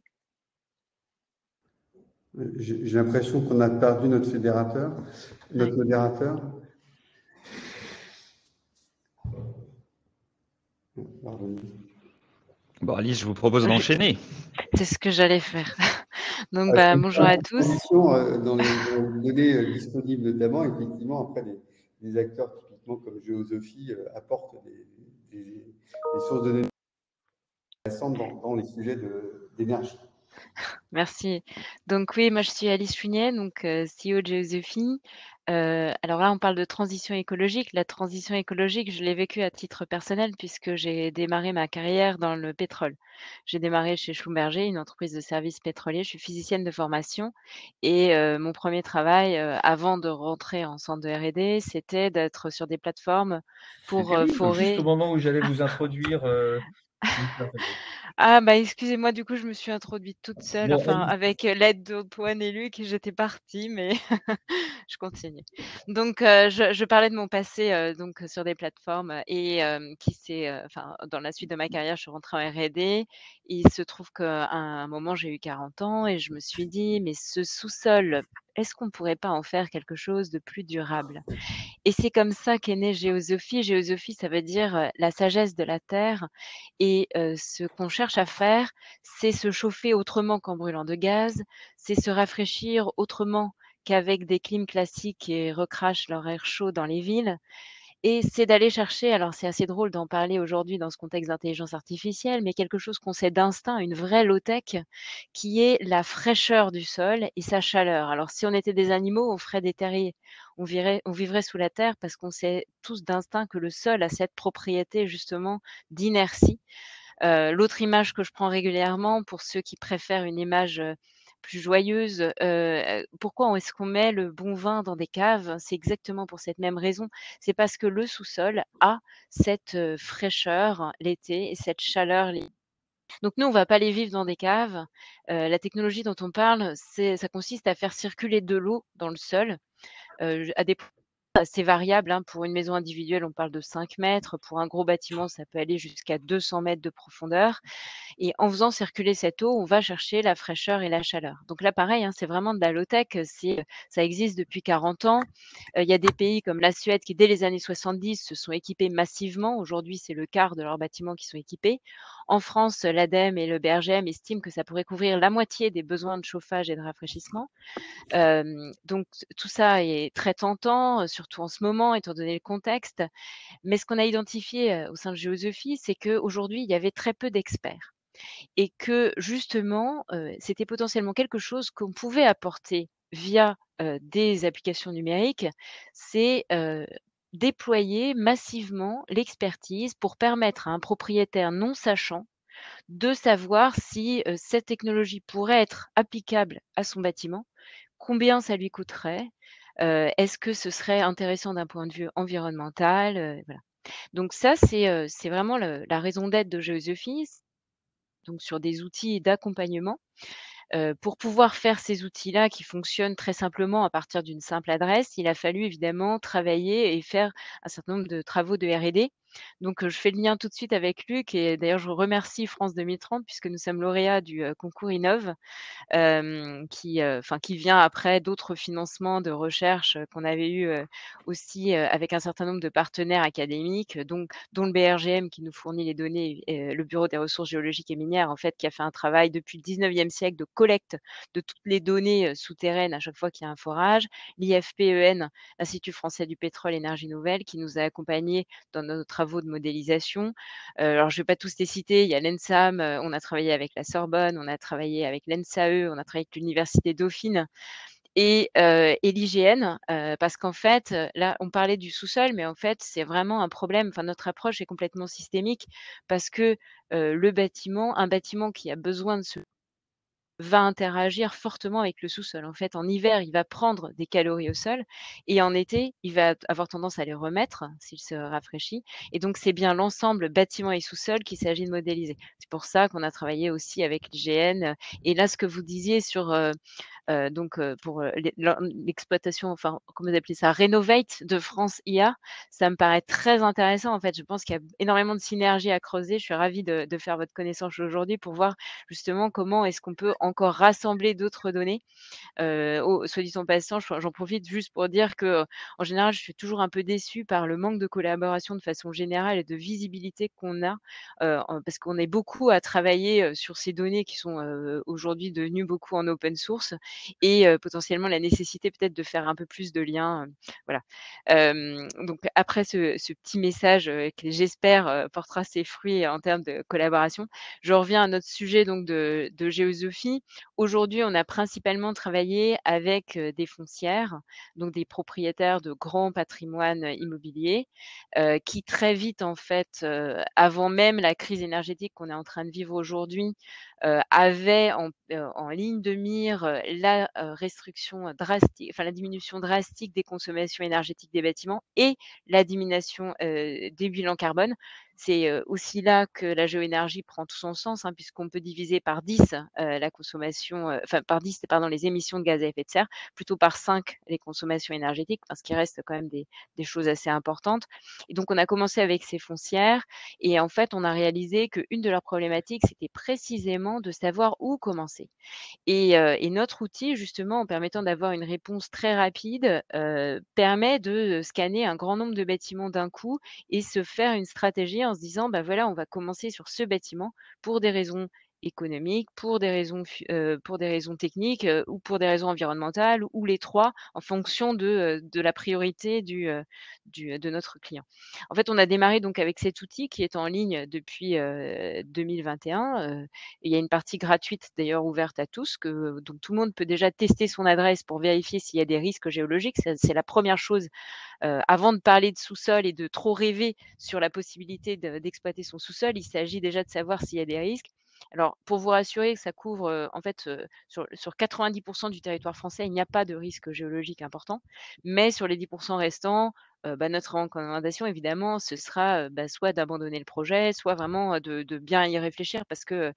J'ai l'impression qu'on a perdu notre modérateur.
Bon, Alice, je vous propose d'enchaîner.
C'est ce que j'allais faire. Donc, bonjour à tous.
Dans les données disponibles notamment, effectivement, après, les acteurs typiquement comme Géosophie apportent des sources de données intéressantes dans les sujets d'énergie.
Merci. Donc oui, moi je suis Alice Chunier, donc CEO de Geosophie. Alors là, on parle de transition écologique. La transition écologique, je l'ai vécue à titre personnel puisque j'ai démarré ma carrière dans le pétrole. J'ai démarré chez Schlumberger, une entreprise de services pétroliers. Je suis physicienne de formation et mon premier travail, avant de rentrer en centre de R&D, c'était d'être sur des plateformes
C'est
pour,
terrible, juste au
forer.
moment où j'allais vous introduire, oui, tout à fait.
Ah bah, excusez-moi, du coup, je me suis introduite toute seule,
Bon,
enfin
allez.
avec, l'aide d'Antoine et Luc, j'étais partie, mais je continue. Donc je parlais de mon passé, donc sur des plateformes, et qui s'est, enfin, dans la suite de ma carrière, je suis rentrée en R&D. Il se trouve qu'à un moment, j'ai eu 40 ans et je me suis dit: «Mais ce sous-sol, est-ce qu'on pourrait pas en faire quelque chose de plus durable?» Et c'est comme ça qu'est née Géosophie. Géosophie, ça veut dire, la sagesse de la terre, et ce qu'on cherche à faire, c'est se chauffer autrement qu'en brûlant de gaz, c'est se rafraîchir autrement qu'avec des clims classiques qui recrachent leur air chaud dans les villes, et c'est d'aller chercher, alors c'est assez drôle d'en parler aujourd'hui dans ce contexte d'intelligence artificielle, mais quelque chose qu'on sait d'instinct, une vraie low-tech, qui est la fraîcheur du sol et sa chaleur. Alors si on était des animaux, on ferait des terriers, on vivrait sous la terre parce qu'on sait tous d'instinct que le sol a cette propriété justement d'inertie. L'autre image que je prends régulièrement pour ceux qui préfèrent une image, plus joyeuse, pourquoi est-ce qu'on met le bon vin dans des caves? C'est exactement pour cette même raison. C'est parce que le sous-sol a cette, fraîcheur l'été et cette chaleur l'hi donc nous, on va pas aller vivre dans des caves. La technologie dont on parle, ça consiste à faire circuler de l'eau dans le sol, à des assez variables, hein. Pour une maison individuelle, on parle de 5 mètres. Pour un gros bâtiment, ça peut aller jusqu'à 200 mètres de profondeur. Et en faisant circuler cette eau, on va chercher la fraîcheur et la chaleur. Donc là, pareil, hein, c'est vraiment de la low-tech, ça existe depuis 40 ans. Il y a des pays comme la Suède qui, dès les années 70, se sont équipés massivement. Aujourd'hui, c'est le quart de leurs bâtiments qui sont équipés. En France, l'ADEME et le BRGM estiment que ça pourrait couvrir la moitié des besoins de chauffage et de rafraîchissement. Donc tout ça est très tentant, surtout en ce moment, étant donné le contexte. Mais ce qu'on a identifié, au sein de Géosophie, c'est qu'aujourd'hui, il y avait très peu d'experts, et que justement, c'était potentiellement quelque chose qu'on pouvait apporter via, des applications numériques. C'est, déployer massivement l'expertise pour permettre à un propriétaire non sachant de savoir si, cette technologie pourrait être applicable à son bâtiment, combien ça lui coûterait, est-ce que ce serait intéressant d'un point de vue environnemental, voilà. Donc ça, c'est vraiment la raison d'être de Géosophie, donc sur des outils d'accompagnement. Pour pouvoir faire ces outils-là qui fonctionnent très simplement à partir d'une simple adresse, il a fallu évidemment travailler et faire un certain nombre de travaux de R&D. Donc, je fais le lien tout de suite avec Luc, et d'ailleurs je remercie France 2030 puisque nous sommes lauréats du, concours Innov, qui vient après d'autres financements de recherche, qu'on avait eu, aussi, avec un certain nombre de partenaires académiques, dont le BRGM qui nous fournit les données, le Bureau des ressources géologiques et minières, en fait, qui a fait un travail depuis le 19e siècle de collecte de toutes les données, souterraines à chaque fois qu'il y a un forage. L'IFPEN, l'Institut français du pétrole énergie nouvelle, qui nous a accompagnés dans nos travaux de modélisation. Alors je vais pas tous les citer, il y a l'ENSAM, on a travaillé avec la Sorbonne, on a travaillé avec l'ENSAE, on a travaillé avec l'université Dauphine et l'IGN, parce qu'en fait, là, on parlait du sous-sol, mais en fait, c'est vraiment un problème. Enfin, notre approche est complètement systémique parce que, un bâtiment qui a besoin de se va interagir fortement avec le sous-sol. En fait, en hiver, il va prendre des calories au sol, et en été, il va avoir tendance à les remettre s'il se rafraîchit, et donc c'est bien l'ensemble bâtiment et sous-sol qu'il s'agit de modéliser. C'est pour ça qu'on a travaillé aussi avec l'IGN, et là, ce que vous disiez sur, pour, l'exploitation, enfin, comment vous appelez ça? Renovate de France IA, ça me paraît très intéressant. En fait, je pense qu'il y a énormément de synergies à creuser. Je suis ravie de faire votre connaissance aujourd'hui pour voir justement comment est-ce qu'on peut encore rassembler d'autres données. Soit dit en passant, j'en profite juste pour dire que, en général, je suis toujours un peu déçue par le manque de collaboration de façon générale et de visibilité qu'on a, parce qu'on est beaucoup à travailler, sur ces données qui sont, aujourd'hui devenues beaucoup en open source, et potentiellement la nécessité peut-être de faire un peu plus de liens, voilà. Donc après ce petit message, qui j'espère, portera ses fruits en termes de collaboration, je reviens à notre sujet donc de géosophie. Aujourd'hui, on a principalement travaillé avec, des foncières, donc des propriétaires de grands patrimoines immobiliers, qui très vite en fait, avant même la crise énergétique qu'on est en train de vivre aujourd'hui, avaient en ligne de mire, la, restriction drastique, enfin la diminution drastique des consommations énergétiques des bâtiments et la diminution, des bilans carbone. C'est, aussi là que la géoénergie prend tout son sens, hein, puisqu'on peut diviser par 10, la consommation, enfin par 10, pardon, les émissions de gaz à effet de serre, plutôt par 5 les consommations énergétiques, parce qu'il reste quand même des choses assez importantes. Et donc on a commencé avec ces foncières et en fait, on a réalisé qu'une de leurs problématiques, c'était précisément de savoir où commencer. Et notre outil, justement, en permettant d'avoir une réponse très rapide, permet de scanner un grand nombre de bâtiments d'un coup et se faire une stratégie en se disant: «Bah, voilà, on va commencer sur ce bâtiment pour des raisons économiques, pour des raisons techniques, ou pour des raisons environnementales ou les 3 en fonction de la priorité de notre client». En fait, on a démarré donc avec cet outil qui est en ligne depuis, 2021, il y a une partie gratuite d'ailleurs ouverte à tous, donc tout le monde peut déjà tester son adresse pour vérifier s'il y a des risques géologiques. Ça, c'est la première chose, avant de parler de sous-sol et de trop rêver sur la possibilité d'exploiter son sous-sol, il s'agit déjà de savoir s'il y a des risques. Alors, pour vous rassurer que ça couvre, en fait, sur 90 du territoire français, il n'y a pas de risque géologique important. Mais sur les 10 restants, bah, notre recommandation évidemment, ce sera, bah, soit d'abandonner le projet, soit vraiment, de bien y réfléchir parce que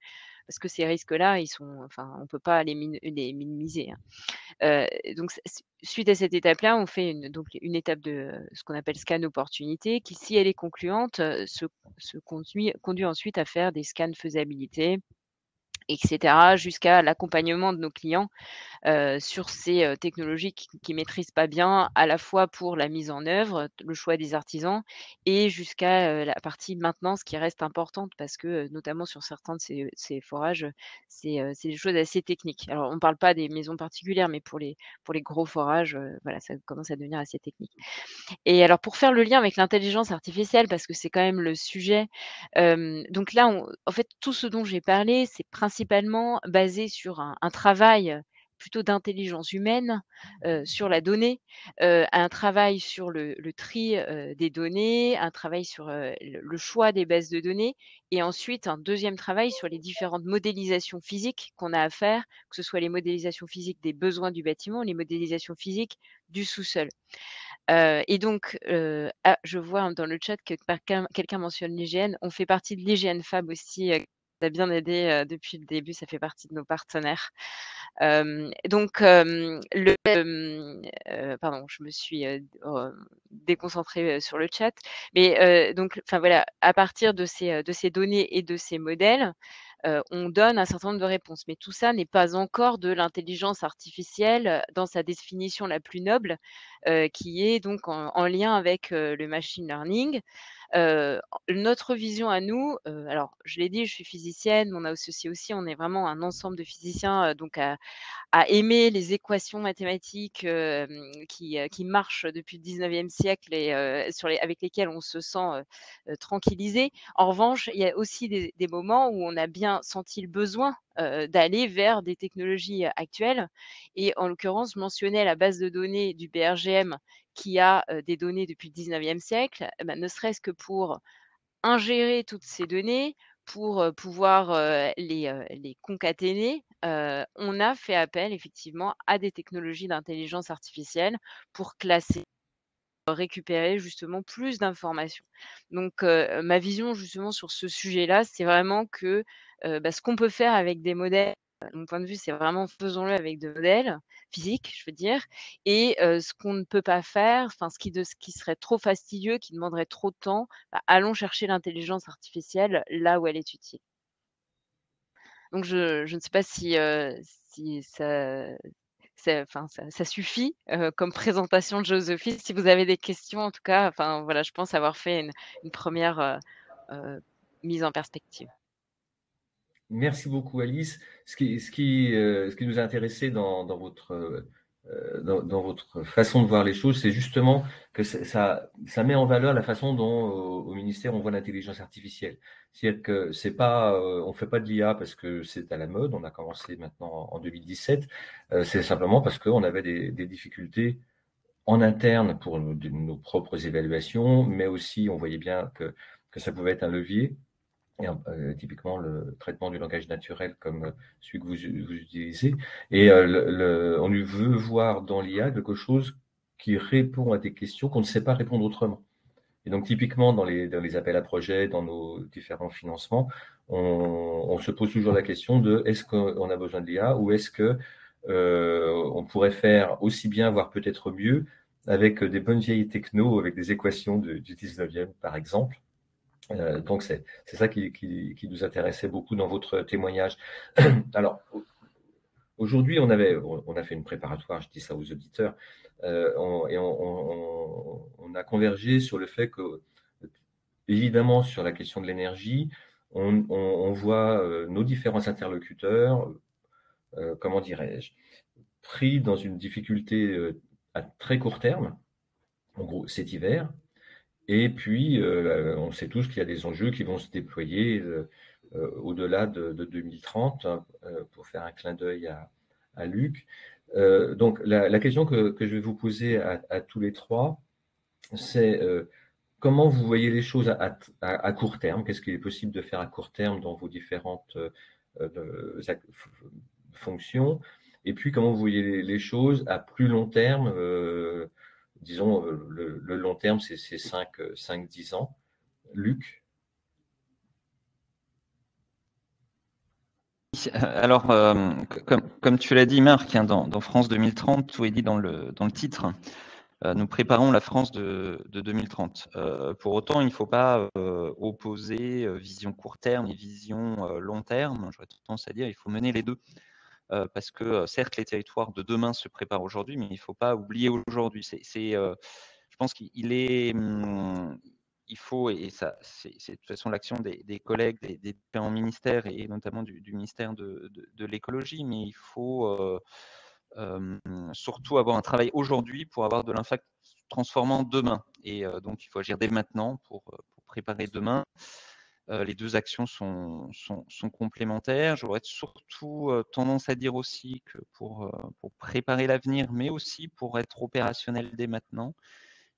ces risques-là, ils sont enfin, on ne peut pas les minimiser, hein. Donc suite à cette étape-là, on fait une étape de, ce qu'on appelle scan opportunité qui, si elle est concluante, se conduit ensuite à faire des scans faisabilité et cetera, jusqu'à l'accompagnement de nos clients sur ces, technologies qui maîtrisent pas bien, à la fois pour la mise en œuvre, le choix des artisans et jusqu'à, la partie maintenance qui reste importante parce que, notamment sur certains de ces forages, c'est des choses assez techniques. Alors on ne parle pas des maisons particulières, mais pour les gros forages, voilà, ça commence à devenir assez technique. Et alors pour faire le lien avec l'intelligence artificielle, parce que c'est quand même le sujet, donc là, en fait, tout ce dont j'ai parlé, c'est principalement basé sur un travail plutôt d'intelligence humaine, sur la donnée, un travail sur le tri, des données, un travail sur, le choix des bases de données et ensuite un deuxième travail sur les différentes modélisations physiques qu'on a à faire, que ce soit les modélisations physiques des besoins du bâtiment, les modélisations physiques du sous-sol. Et donc, je vois dans le chat que quelqu'un mentionne l'IGN. On fait partie de l'IGN Fab aussi, qui nous a bien aidés, depuis le début. Ça fait partie de nos partenaires. Donc, pardon, je me suis, déconcentrée, sur le chat. Mais, donc, enfin voilà, à partir de ces données et de ces modèles, on donne un certain nombre de réponses. Mais tout ça n'est pas encore de l'intelligence artificielle, dans sa définition la plus noble, qui est donc en lien avec, le machine learning. Notre vision à nous, alors je l'ai dit, je suis physicienne, mon associé aussi, on est vraiment un ensemble de physiciens, donc à aimer les équations mathématiques, qui marchent depuis le 19e siècle et avec lesquelles on se sent, tranquillisé. En revanche, il y a aussi des moments où on a bien senti le besoin, d'aller vers des technologies, actuelles et en l'occurrence, je mentionnais la base de données du BRGM qui a, des données depuis le 19e siècle, bah, ne serait-ce que pour ingérer toutes ces données pour, pouvoir, les concaténer, on a fait appel effectivement à des technologies d'intelligence artificielle pour classer, récupérer justement plus d'informations. Donc, ma vision justement sur ce sujet-là, c'est vraiment que, bah, ce qu'on peut faire avec des modèles, mon point de vue, c'est vraiment faisons-le avec des modèles physiques, je veux dire et ce qu'on ne peut pas faire, enfin ce qui serait trop fastidieux, qui demanderait trop de temps, bah, allons chercher l'intelligence artificielle là où elle est utile. Donc je ne sais pas si ça suffit, comme présentation de Géosophie. Si vous avez des questions, en tout cas, enfin, voilà, je pense avoir fait une 1re, mise en perspective.
merci beaucoup, Alice. Ce qui nous a intéressé dans votre façon de voir les choses, c'est justement que ça met en valeur la façon dont au ministère on voit l'intelligence artificielle. C'est-à-dire que c'est pas, on fait pas de l'IA parce que c'est à la mode. On a commencé maintenant en 2017. C'est simplement parce qu'on avait des difficultés en interne pour nos propres évaluations, mais aussi on voyait bien que ça pouvait être un levier. Et, typiquement le traitement du langage naturel comme celui que vous utilisez. Et on veut voir dans l'IA quelque chose qui répond à des questions qu'on ne sait pas répondre autrement. Et donc typiquement dans les appels à projets, dans nos différents financements, on se pose toujours la question de est-ce qu'on a besoin de l'IA ou est-ce que on pourrait faire aussi bien, voire peut-être mieux, avec des bonnes vieilles technos, avec des équations du 19e par exemple. Donc c'est ça qui nous intéressait beaucoup dans votre témoignage. Alors aujourd'hui on a fait une préparatoire, je dis ça aux auditeurs, on a convergé sur le fait que évidemment sur la question de l'énergie, on voit nos différents interlocuteurs, comment dirais-je, pris dans une difficulté à très court terme. En gros, cet hiver. Et puis, on sait tous qu'il y a des enjeux qui vont se déployer au-delà de 2030, pour faire un clin d'œil à Luc. Donc, la question que je vais vous poser à tous les trois, c'est comment vous voyez les choses à court terme? Qu'est-ce qu'il est possible de faire à court terme dans vos différentes fonctions? Et puis, comment vous voyez les choses à plus long terme? Disons, le long terme, c'est 5-10 ans. Luc?
Alors, comme tu l'as dit, Marc, hein, dans France 2030, tout est dit dans le titre. Nous préparons la France de 2030. Pour autant, il ne faut pas opposer vision court terme et vision long terme. J'aurais tendance à dire qu'il faut mener les deux. Parce que certes, les territoires de demain se préparent aujourd'hui, mais il ne faut pas oublier aujourd'hui. Je pense qu'il est, il faut, et ça, c'est de toute façon l'action des collègues, des différents ministères et notamment du ministère de l'écologie, mais il faut surtout avoir un travail aujourd'hui pour avoir de l'impact transformant demain. Et donc, il faut agir dès maintenant pour préparer demain. Les deux actions sont complémentaires. J'aurais surtout tendance à dire aussi que pour préparer l'avenir, mais aussi pour être opérationnel dès maintenant,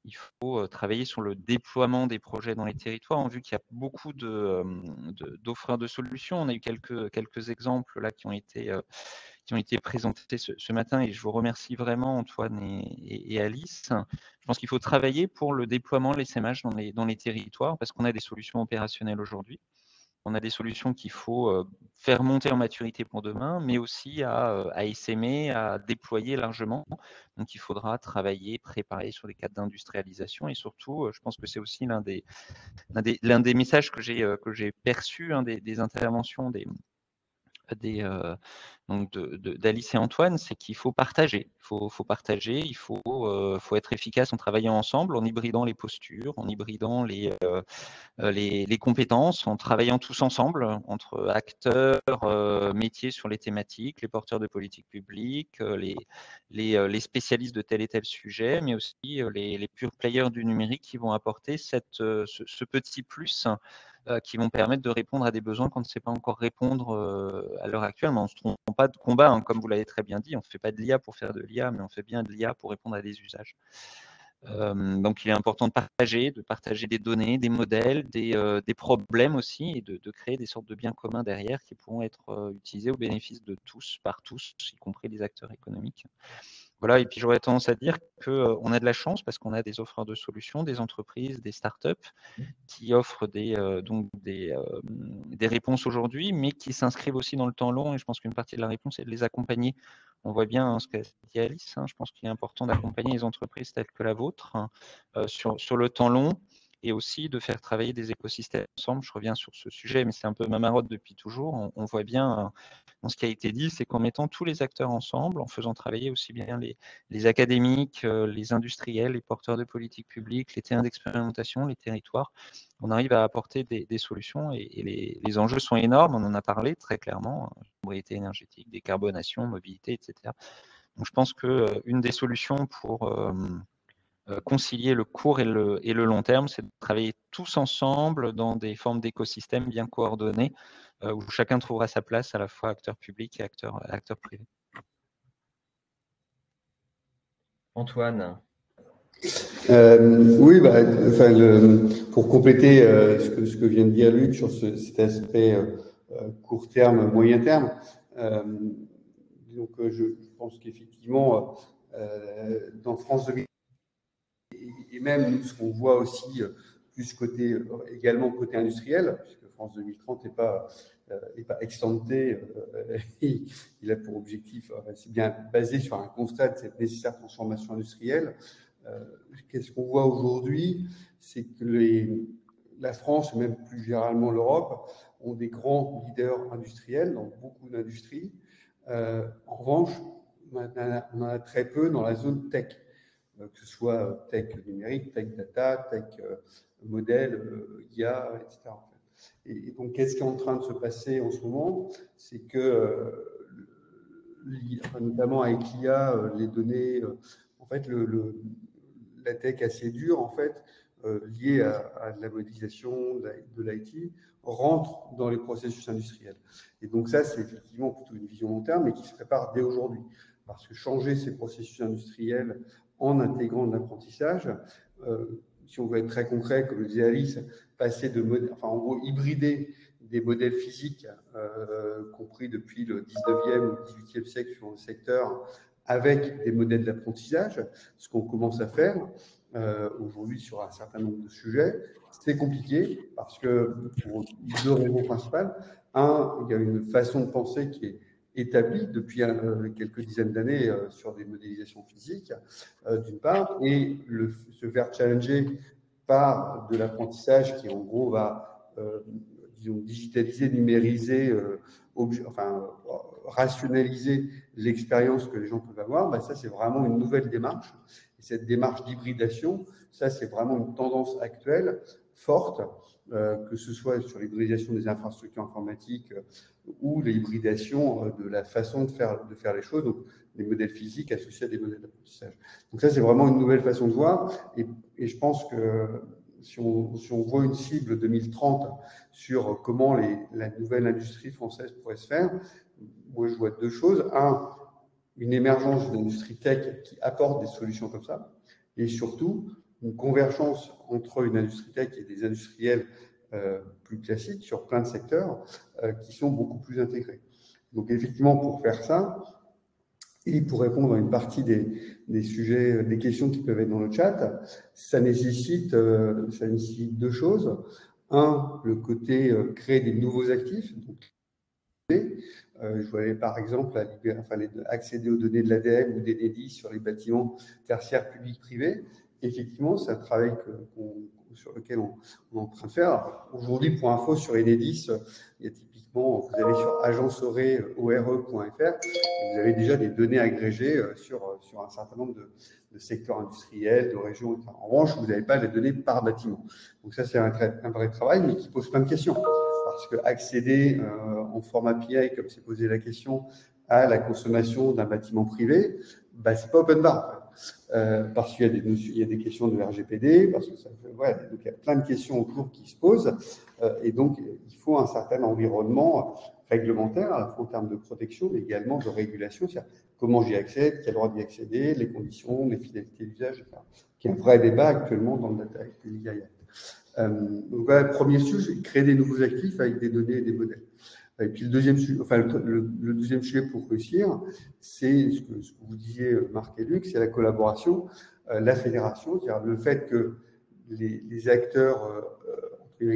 il faut travailler sur le déploiement des projets dans les territoires, en vue qu'il y a beaucoup d'offreurs de solutions. On a eu quelques exemples là qui ont été présentés ce matin, et je vous remercie vraiment, Antoine et Alice. Je pense qu'il faut travailler pour le déploiement, l'essaimage dans les territoires, parce qu'on a des solutions opérationnelles aujourd'hui. On a des solutions qu'il faut faire monter en maturité pour demain, mais aussi à essaimer, à déployer largement. Donc, il faudra travailler, préparer sur des cadres d'industrialisation, et surtout, je pense que c'est aussi l'un des messages que j'ai perçus, des interventions d'Alice et Antoine, c'est qu'il faut partager. Faut partager, il faut être efficace en travaillant ensemble, en hybridant les postures, en hybridant les compétences, en travaillant tous ensemble, entre acteurs, métiers sur les thématiques, les porteurs de politique publique, les spécialistes de tel et tel sujet, mais aussi les pure players du numérique qui vont apporter ce petit plus qui vont permettre de répondre à des besoins qu'on ne sait pas encore répondre à l'heure actuelle. Mais on ne se trompe pas de combat, hein, comme vous l'avez très bien dit. On ne fait pas de l'IA pour faire de l'IA, mais on fait bien de l'IA pour répondre à des usages. Donc, il est important de partager des données, des modèles, des problèmes aussi, et de créer des sortes de biens communs derrière qui pourront être utilisés au bénéfice de tous, par tous, y compris les acteurs économiques. Voilà, et puis j'aurais tendance à dire qu'on a de la chance parce qu'on a des offreurs de solutions, des entreprises, des startups qui offrent des réponses aujourd'hui, mais qui s'inscrivent aussi dans le temps long. Et je pense qu'une partie de la réponse est de les accompagner. On voit bien ce qu'a dit Alice. Je pense qu'il est important d'accompagner les entreprises telles que la vôtre sur le temps long. et aussi de faire travailler des écosystèmes ensemble. Je reviens sur ce sujet, mais c'est un peu ma marotte depuis toujours. On voit bien dans ce qui a été dit, c'est qu'en mettant tous les acteurs ensemble, en faisant travailler aussi bien les académiques, les industriels, les porteurs de politiques publiques, les terrains d'expérimentation, les territoires, on arrive à apporter des solutions et les enjeux sont énormes, on en a parlé très clairement, sobriété énergétique, décarbonation, mobilité, etc. Donc je pense qu'une des solutions pour concilier le court et le long terme, c'est de travailler tous ensemble dans des formes d'écosystèmes bien coordonnés où chacun trouvera sa place, à la fois acteur public et acteur privé.
Antoine.
Oui, pour compléter ce que vient de dire Luc sur cet aspect court terme, moyen terme, donc je pense qu'effectivement, dans France 2000, et même ce qu'on voit aussi plus également côté industriel, puisque France 2030 n'est pas extanté, il a pour objectif, c'est bien basé sur un constat de cette nécessaire transformation industrielle. Qu'est-ce qu'on voit aujourd'hui, c'est que la France, et même plus généralement l'Europe, ont des grands leaders industriels dans beaucoup d'industries. En revanche, on en a très peu dans la zone tech, que ce soit tech numérique, tech data, tech modèle, IA, etc. Et donc, qu'est-ce qui est en train de se passer en ce moment? C'est que, notamment avec l'IA, les données, en fait, la tech assez dure, en fait, liée à de la modélisation, de l'IT, rentre dans les processus industriels. Et donc ça, c'est effectivement plutôt une vision long terme, mais qui se prépare dès aujourd'hui. Parce que changer ces processus industriels en intégrant de l'apprentissage, si on veut être très concret, comme le disait Alice, passer en gros, hybrider des modèles physiques, compris depuis le 19e ou 18e siècle sur le secteur, avec des modèles d'apprentissage, ce qu'on commence à faire aujourd'hui sur un certain nombre de sujets. C'est compliqué parce que pour deux raisons principales. Un, il y a une façon de penser qui est établie depuis quelques dizaines d'années sur des modélisations physiques, d'une part, et se faire challenger par de l'apprentissage qui, en gros, va digitaliser, numériser, rationaliser l'expérience que les gens peuvent avoir. Ça, c'est vraiment une nouvelle démarche. Et cette démarche d'hybridation, ça, c'est vraiment une tendance actuelle forte, que ce soit sur l'hybridation des infrastructures informatiques ou l'hybridation de la façon de faire les choses, donc des modèles physiques associés à des modèles d'apprentissage. Donc ça, c'est vraiment une nouvelle façon de voir. Et je pense que si on voit une cible 2030 sur comment la nouvelle industrie française pourrait se faire, moi, je vois deux choses. Un, une émergence d'une industrie tech qui apporte des solutions comme ça, et surtout une convergence entre une industrie tech et des industriels plus classiques sur plein de secteurs qui sont beaucoup plus intégrés. Donc effectivement, pour faire ça, et pour répondre à une partie des sujets, des questions qui peuvent être dans le chat, ça nécessite deux choses. Un, le côté créer des nouveaux actifs. Donc, je voulais par exemple accéder aux données de l'ADEME ou des Enedis sur les bâtiments tertiaires publics privés. Effectivement, c'est un travail sur lequel on est en train de faire. Aujourd'hui, pour info, sur Enedis, il y a typiquement, vous allez sur agenceore.fr, vous avez déjà des données agrégées sur un certain nombre de secteurs industriels, de régions. En revanche, vous n'avez pas les données par bâtiment. Donc ça, c'est un vrai travail, mais qui pose plein de questions. Parce qu'accéder en format PI, comme c'est posé la question, à la consommation d'un bâtiment privé, c'est pas open bar. Parce qu'il y a des questions de RGPD, parce que donc il y a plein de questions en cours qui se posent, et donc il faut un certain environnement réglementaire, à la fois en termes de protection, mais également de régulation, c'est-à-dire comment j'y accède, quel droit d'y accéder, les conditions, les finalités d'usage, etc. Qui est un vrai débat actuellement dans le Data Act et l'IA Act. Donc voilà, le premier sujet, créer des nouveaux actifs avec des données et des modèles. Et puis le deuxième sujet pour réussir, c'est ce que vous disiez, Marc et Luc, c'est la collaboration, la fédération, c'est-à-dire le fait que les acteurs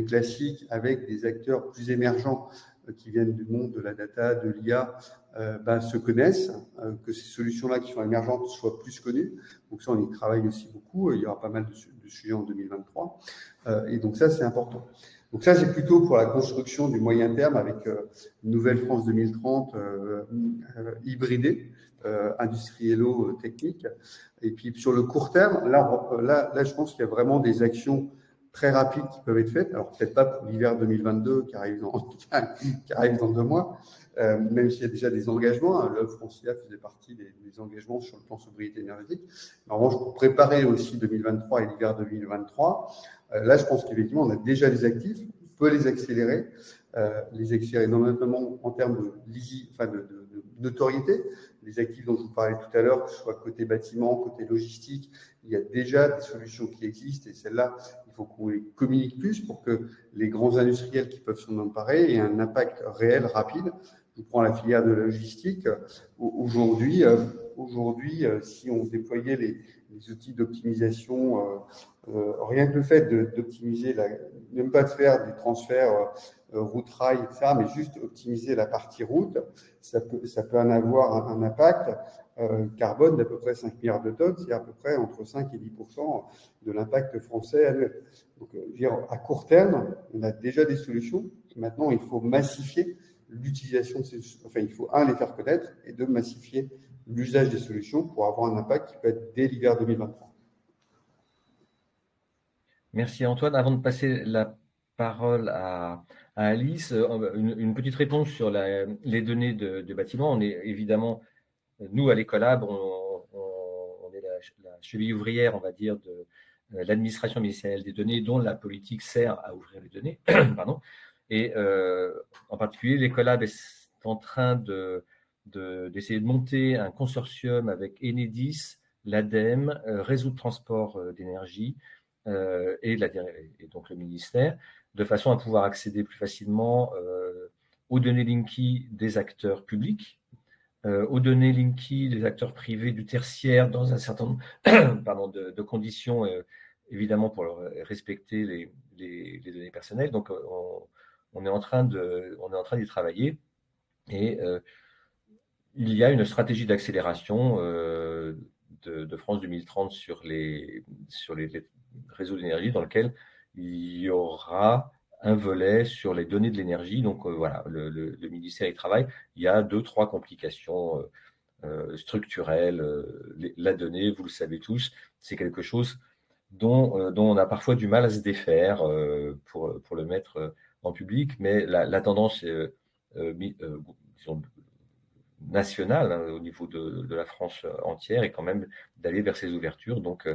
classiques avec des acteurs plus émergents qui viennent du monde de la data, de l'IA, se connaissent, que ces solutions-là qui sont émergentes soient plus connues. Donc ça, on y travaille aussi beaucoup. Il y aura pas mal de sujets en 2023. Et donc ça, c'est important. Donc ça, c'est plutôt pour la construction du moyen terme avec une nouvelle France 2030 hybridée, industriello-technique. Et puis sur le court terme, là, je pense qu'il y a vraiment des actions très rapides qui peuvent être faites. Alors peut-être pas pour l'hiver 2022 qui arrive dans 2 mois, même s'il y a déjà des engagements. L'Hub Francia faisait partie des engagements sur le plan sobriété énergétique. En revanche, pour préparer aussi 2023 et l'hiver 2023, là, je pense qu'effectivement, on a déjà des actifs, on peut les accélérer notamment en termes de notoriété. Les actifs dont je vous parlais tout à l'heure, que ce soit côté bâtiment, côté logistique, il y a déjà des solutions qui existent et celles-là, il faut qu'on les communique plus pour que les grands industriels qui peuvent s'en emparer aient un impact réel, rapide. Je prends la filière de la logistique. Aujourd'hui, si on déployait les outils d'optimisation, rien que le fait d'optimiser, même pas de faire des transferts route-rail, etc., mais juste optimiser la partie route, ça peut en avoir un impact carbone d'à peu près 5 milliards de tonnes, c'est à peu près entre 5 et 10% de l'impact français annuel. Donc, à court terme, on a déjà des solutions. Maintenant, il faut massifier l'utilisation de ces solutions. Enfin, il faut, les faire connaître et massifier l'usage des solutions pour avoir un impact qui peut être dès l'hiver 2023.
Merci Antoine. Avant de passer la parole à Alice, une petite réponse sur les données de bâtiment. On est évidemment, nous à l'Ecolab, on est la cheville ouvrière, on va dire, de l'administration ministérielle des données, dont la politique sert à ouvrir les données. Pardon. Et en particulier, l'Ecolab est en train d'essayer de monter un consortium avec Enedis, l'ADEME, Réseau de transport d'énergie, et donc le ministère, de façon à pouvoir accéder plus facilement aux données Linky des acteurs publics, aux données Linky des acteurs privés du tertiaire dans un certain nombre de conditions, évidemment pour respecter les données personnelles. Donc on est en train d'y travailler et il y a une stratégie d'accélération de France 2030 sur les réseaux d'énergie dans lequel il y aura un volet sur les données de l'énergie. Donc voilà, le ministère y travaille. Il y a 2-3 complications structurelles. La donnée, vous le savez tous, c'est quelque chose dont on a parfois du mal à se défaire pour le mettre en public, mais la tendance nationale au niveau de la France entière est quand même d'aller vers ces ouvertures. Donc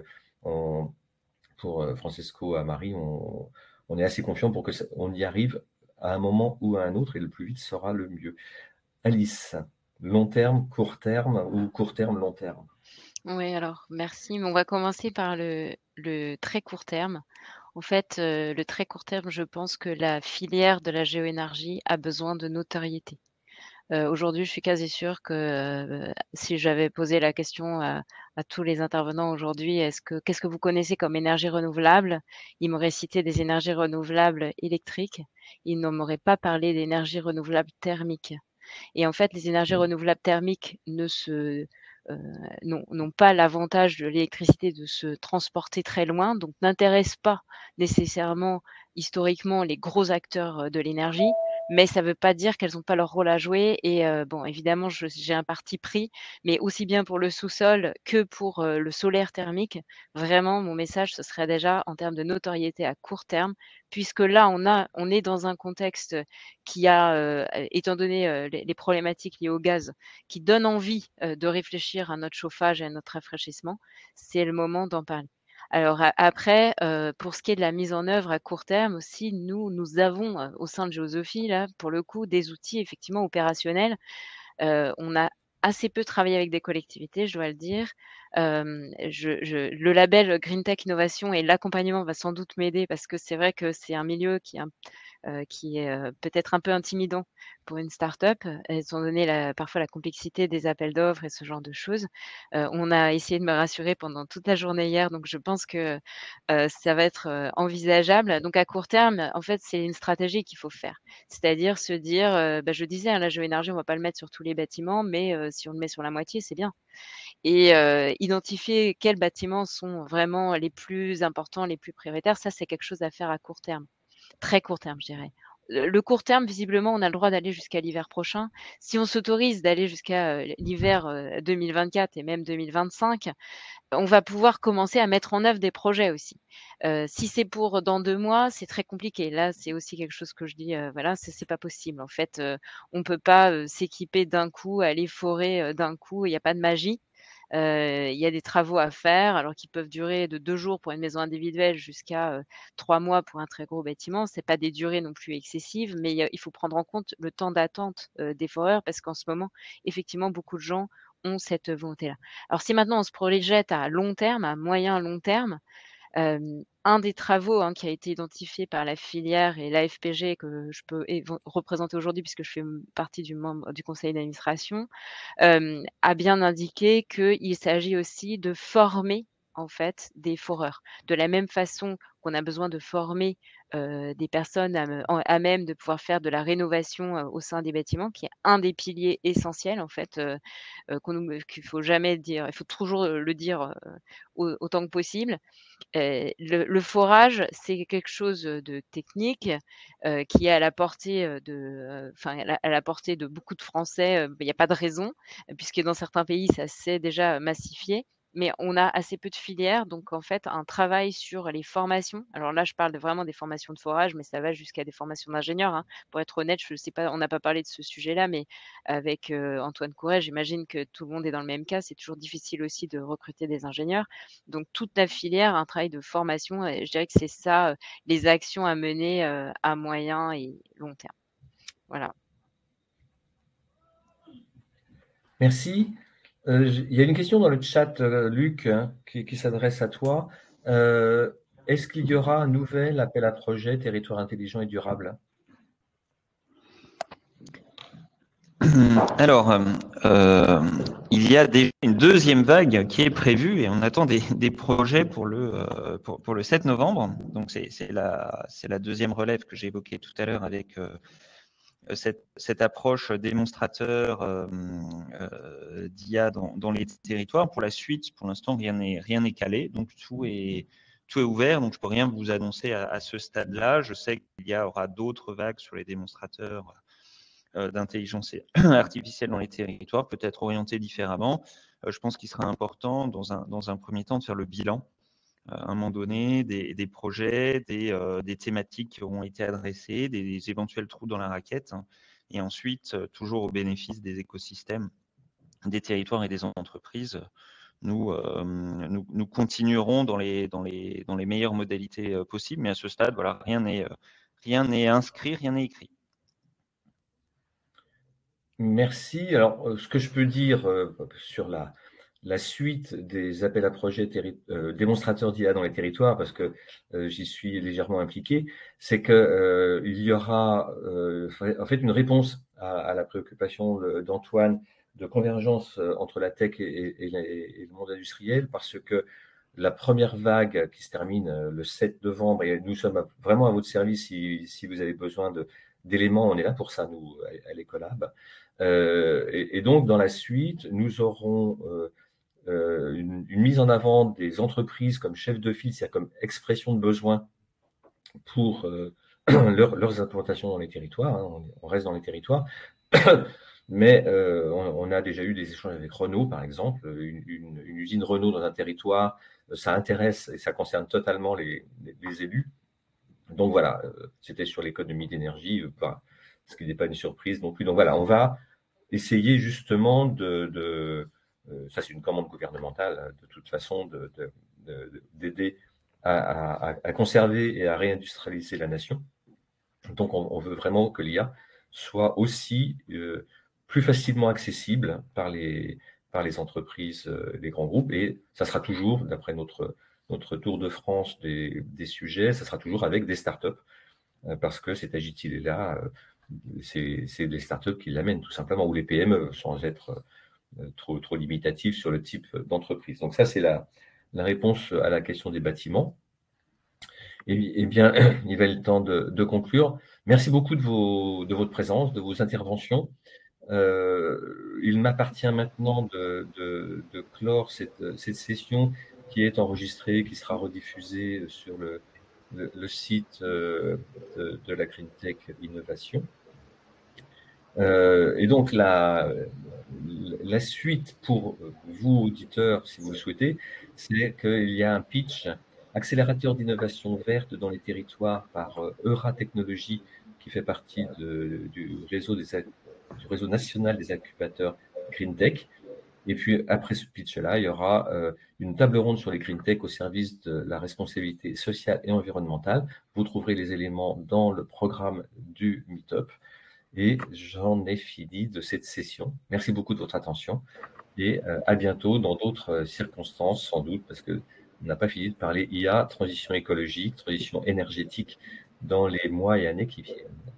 pour Francesco Amari, on est assez confiant pour qu'on y arrive à un moment ou à un autre, et le plus vite sera le mieux. Alice, long terme, court terme ou court terme, long terme?
Oui, alors merci. On va commencer par le très court terme. En fait, le très court terme, je pense que la filière de la géoénergie a besoin de notoriété. Aujourd'hui, je suis quasi sûre que, si j'avais posé la question à tous les intervenants aujourd'hui: «Qu'est-ce que vous connaissez comme énergie renouvelable?» Ils m'auraient cité des énergies renouvelables électriques. Ils ne m'auraient pas parlé d'énergie renouvelable thermique. Et en fait, les énergies renouvelables thermiques n'ont pas l'avantage de l'électricité de se transporter très loin, donc n'intéressent pas nécessairement historiquement les gros acteurs de l'énergie, mais ça ne veut pas dire qu'elles n'ont pas leur rôle à jouer. Et bon, évidemment, j'ai un parti pris, mais aussi bien pour le sous-sol que pour le solaire thermique. Vraiment, mon message, ce serait déjà en termes de notoriété à court terme, puisque là, on est dans un contexte qui a, étant donné les problématiques liées au gaz, qui donne envie de réfléchir à notre chauffage et à notre rafraîchissement, c'est le moment d'en parler. Alors après, pour ce qui est de la mise en œuvre à court terme aussi, nous avons au sein de Géosophie, là, pour le coup, des outils effectivement opérationnels. On a assez peu travaillé avec des collectivités, je dois le dire. Le label Green Tech Innovation et l'accompagnement va sans doute m'aider, parce que c'est vrai que c'est un milieu qui est qui est peut-être un peu intimidant pour une start-up, étant donné parfois la complexité des appels d'offres et ce genre de choses. On a essayé de me rassurer pendant toute la journée hier, donc je pense que ça va être envisageable. Donc à court terme, en fait, c'est une stratégie qu'il faut faire. C'est-à-dire se dire, bah, je disais, hein, la géoénergie, on va pas le mettre sur tous les bâtiments, mais si on le met sur la moitié, c'est bien. Et identifier quels bâtiments sont vraiment les plus importants, les plus prioritaires, ça, c'est quelque chose à faire à court terme. Très court terme, je dirais. Le court terme, visiblement, on a le droit d'aller jusqu'à l'hiver prochain. Si on s'autorise d'aller jusqu'à l'hiver 2024 et même 2025, on va pouvoir commencer à mettre en œuvre des projets aussi. Si c'est pour dans 2 mois, c'est très compliqué. Là, c'est aussi quelque chose que je dis, voilà, c'est pas possible. En fait, on peut pas s'équiper d'un coup, aller forer d'un coup. Il n'y a pas de magie. Il y a des travaux à faire, alors qui peuvent durer de 2 jours pour une maison individuelle jusqu'à 3 mois pour un très gros bâtiment. C'est pas des durées non plus excessives, mais il faut prendre en compte le temps d'attente des foreurs parce qu'en ce moment, effectivement, beaucoup de gens ont cette volonté-là. Alors si maintenant on se projette à long terme, à moyen long terme, un des travaux, hein, qui a été identifié par la filière et l'AFPG que je peux représenter aujourd'hui puisque je fais partie du conseil d'administration, a bien indiqué qu'il s'agit aussi de former, en fait, des foreurs. De la même façon qu'on a besoin de former, des personnes à même de pouvoir faire de la rénovation, au sein des bâtiments, qui est un des piliers essentiels, en fait, qu'il faut jamais dire, il faut toujours, le dire, autant que possible. Le forage, c'est quelque chose de technique, qui est à la portée, enfin à la portée de beaucoup de Français, il y a pas de raison, puisque dans certains pays, ça s'est déjà massifié. Mais on a assez peu de filières, donc en fait, un travail sur les formations. Alors là, je parle vraiment des formations de forage, mais ça va jusqu'à des formations d'ingénieurs, hein. Pour être honnête, je sais pas, on n'a pas parlé de ce sujet-là, mais avec, Antoine Couret, j'imagine que tout le monde est dans le même cas. C'est toujours difficile aussi de recruter des ingénieurs. Donc toute la filière, un travail de formation et je dirais que c'est ça, les actions à mener, à moyen et long terme. Voilà.
Merci. Il y a une question dans le chat, Luc, hein, qui s'adresse à toi. Est-ce qu'il y aura un nouvel appel à projet territoire intelligent et durable?
Alors, il y a déjà une deuxième vague qui est prévue et on attend des projets pour le 7 novembre. Donc, c'est la deuxième relève que j'ai évoquée tout à l'heure avec cette approche démonstrateur d'IA dans les territoires. Pour la suite, pour l'instant, rien n'est calé. Donc, tout est ouvert. Donc, je peux rien vous annoncer à ce stade-là. Je sais qu'il y aura d'autres vagues sur les démonstrateurs d'intelligence artificielle dans les territoires, peut-être orientés différemment. Je pense qu'il sera important, dans un premier temps, de faire le bilan à un moment donné des projets, des thématiques qui auront été adressées, des éventuels trous dans la raquette, hein, et ensuite, toujours au bénéfice des écosystèmes, des territoires et des entreprises, nous continuerons dans les meilleures modalités possibles, mais à ce stade, voilà, rien n'est inscrit, rien n'est écrit.
Merci. Alors, ce que je peux dire sur la suite des appels à projets démonstrateurs d'IA dans les territoires, parce que j'y suis légèrement impliqué, c'est que il y aura en fait une réponse à la préoccupation d'Antoine de convergence entre la tech et le monde industriel, parce que la première vague qui se termine le 7 novembre, et nous sommes vraiment à votre service si vous avez besoin d'éléments, on est là pour ça, nous, à l'Ecolab. Et donc, dans la suite, nous aurons une mise en avant des entreprises comme chef de file, c'est-à-dire comme expression de besoin pour leurs implantations dans les territoires. Hein, on reste dans les territoires. Mais on a déjà eu des échanges avec Renault, par exemple. Une usine Renault dans un territoire, ça intéresse et ça concerne totalement les élus. Donc voilà, c'était sur l'économie d'énergie, ce qui n'est pas une surprise non plus. Donc voilà, on va essayer justement ça c'est une commande gouvernementale de toute façon, d'aider à conserver et à réindustrialiser la nation. Donc on veut vraiment que l'IA soit aussi plus facilement accessible par les entreprises, les grands groupes, et ça sera toujours, d'après notre tour de France des sujets, ça sera toujours avec des startups parce que cet agile-là, c'est les startups qui l'amènent tout simplement, ou les PME, sans être trop limitatif sur le type d'entreprise. Donc ça, c'est la réponse à la question des bâtiments. Et bien, il va être le temps de conclure. Merci beaucoup de votre présence, de vos interventions. Il m'appartient maintenant de clore cette session qui est enregistrée, qui sera rediffusée sur le site de la GreenTech Innovation. Et donc, la suite pour vous, auditeurs, si vous le souhaitez, c'est qu'il y a un pitch accélérateur d'innovation verte dans les territoires par Euratechnologies, qui fait partie du réseau national des incubateurs GreenTech. Et puis, après ce pitch-là, il y aura une table ronde sur les GreenTech au service de la responsabilité sociale et environnementale. Vous trouverez les éléments dans le programme du Meetup. Et j'en ai fini de cette session. Merci beaucoup de votre attention et à bientôt dans d'autres circonstances, sans doute, parce qu'on n'a pas fini de parler IA, transition écologique, transition énergétique dans les mois et années qui viennent.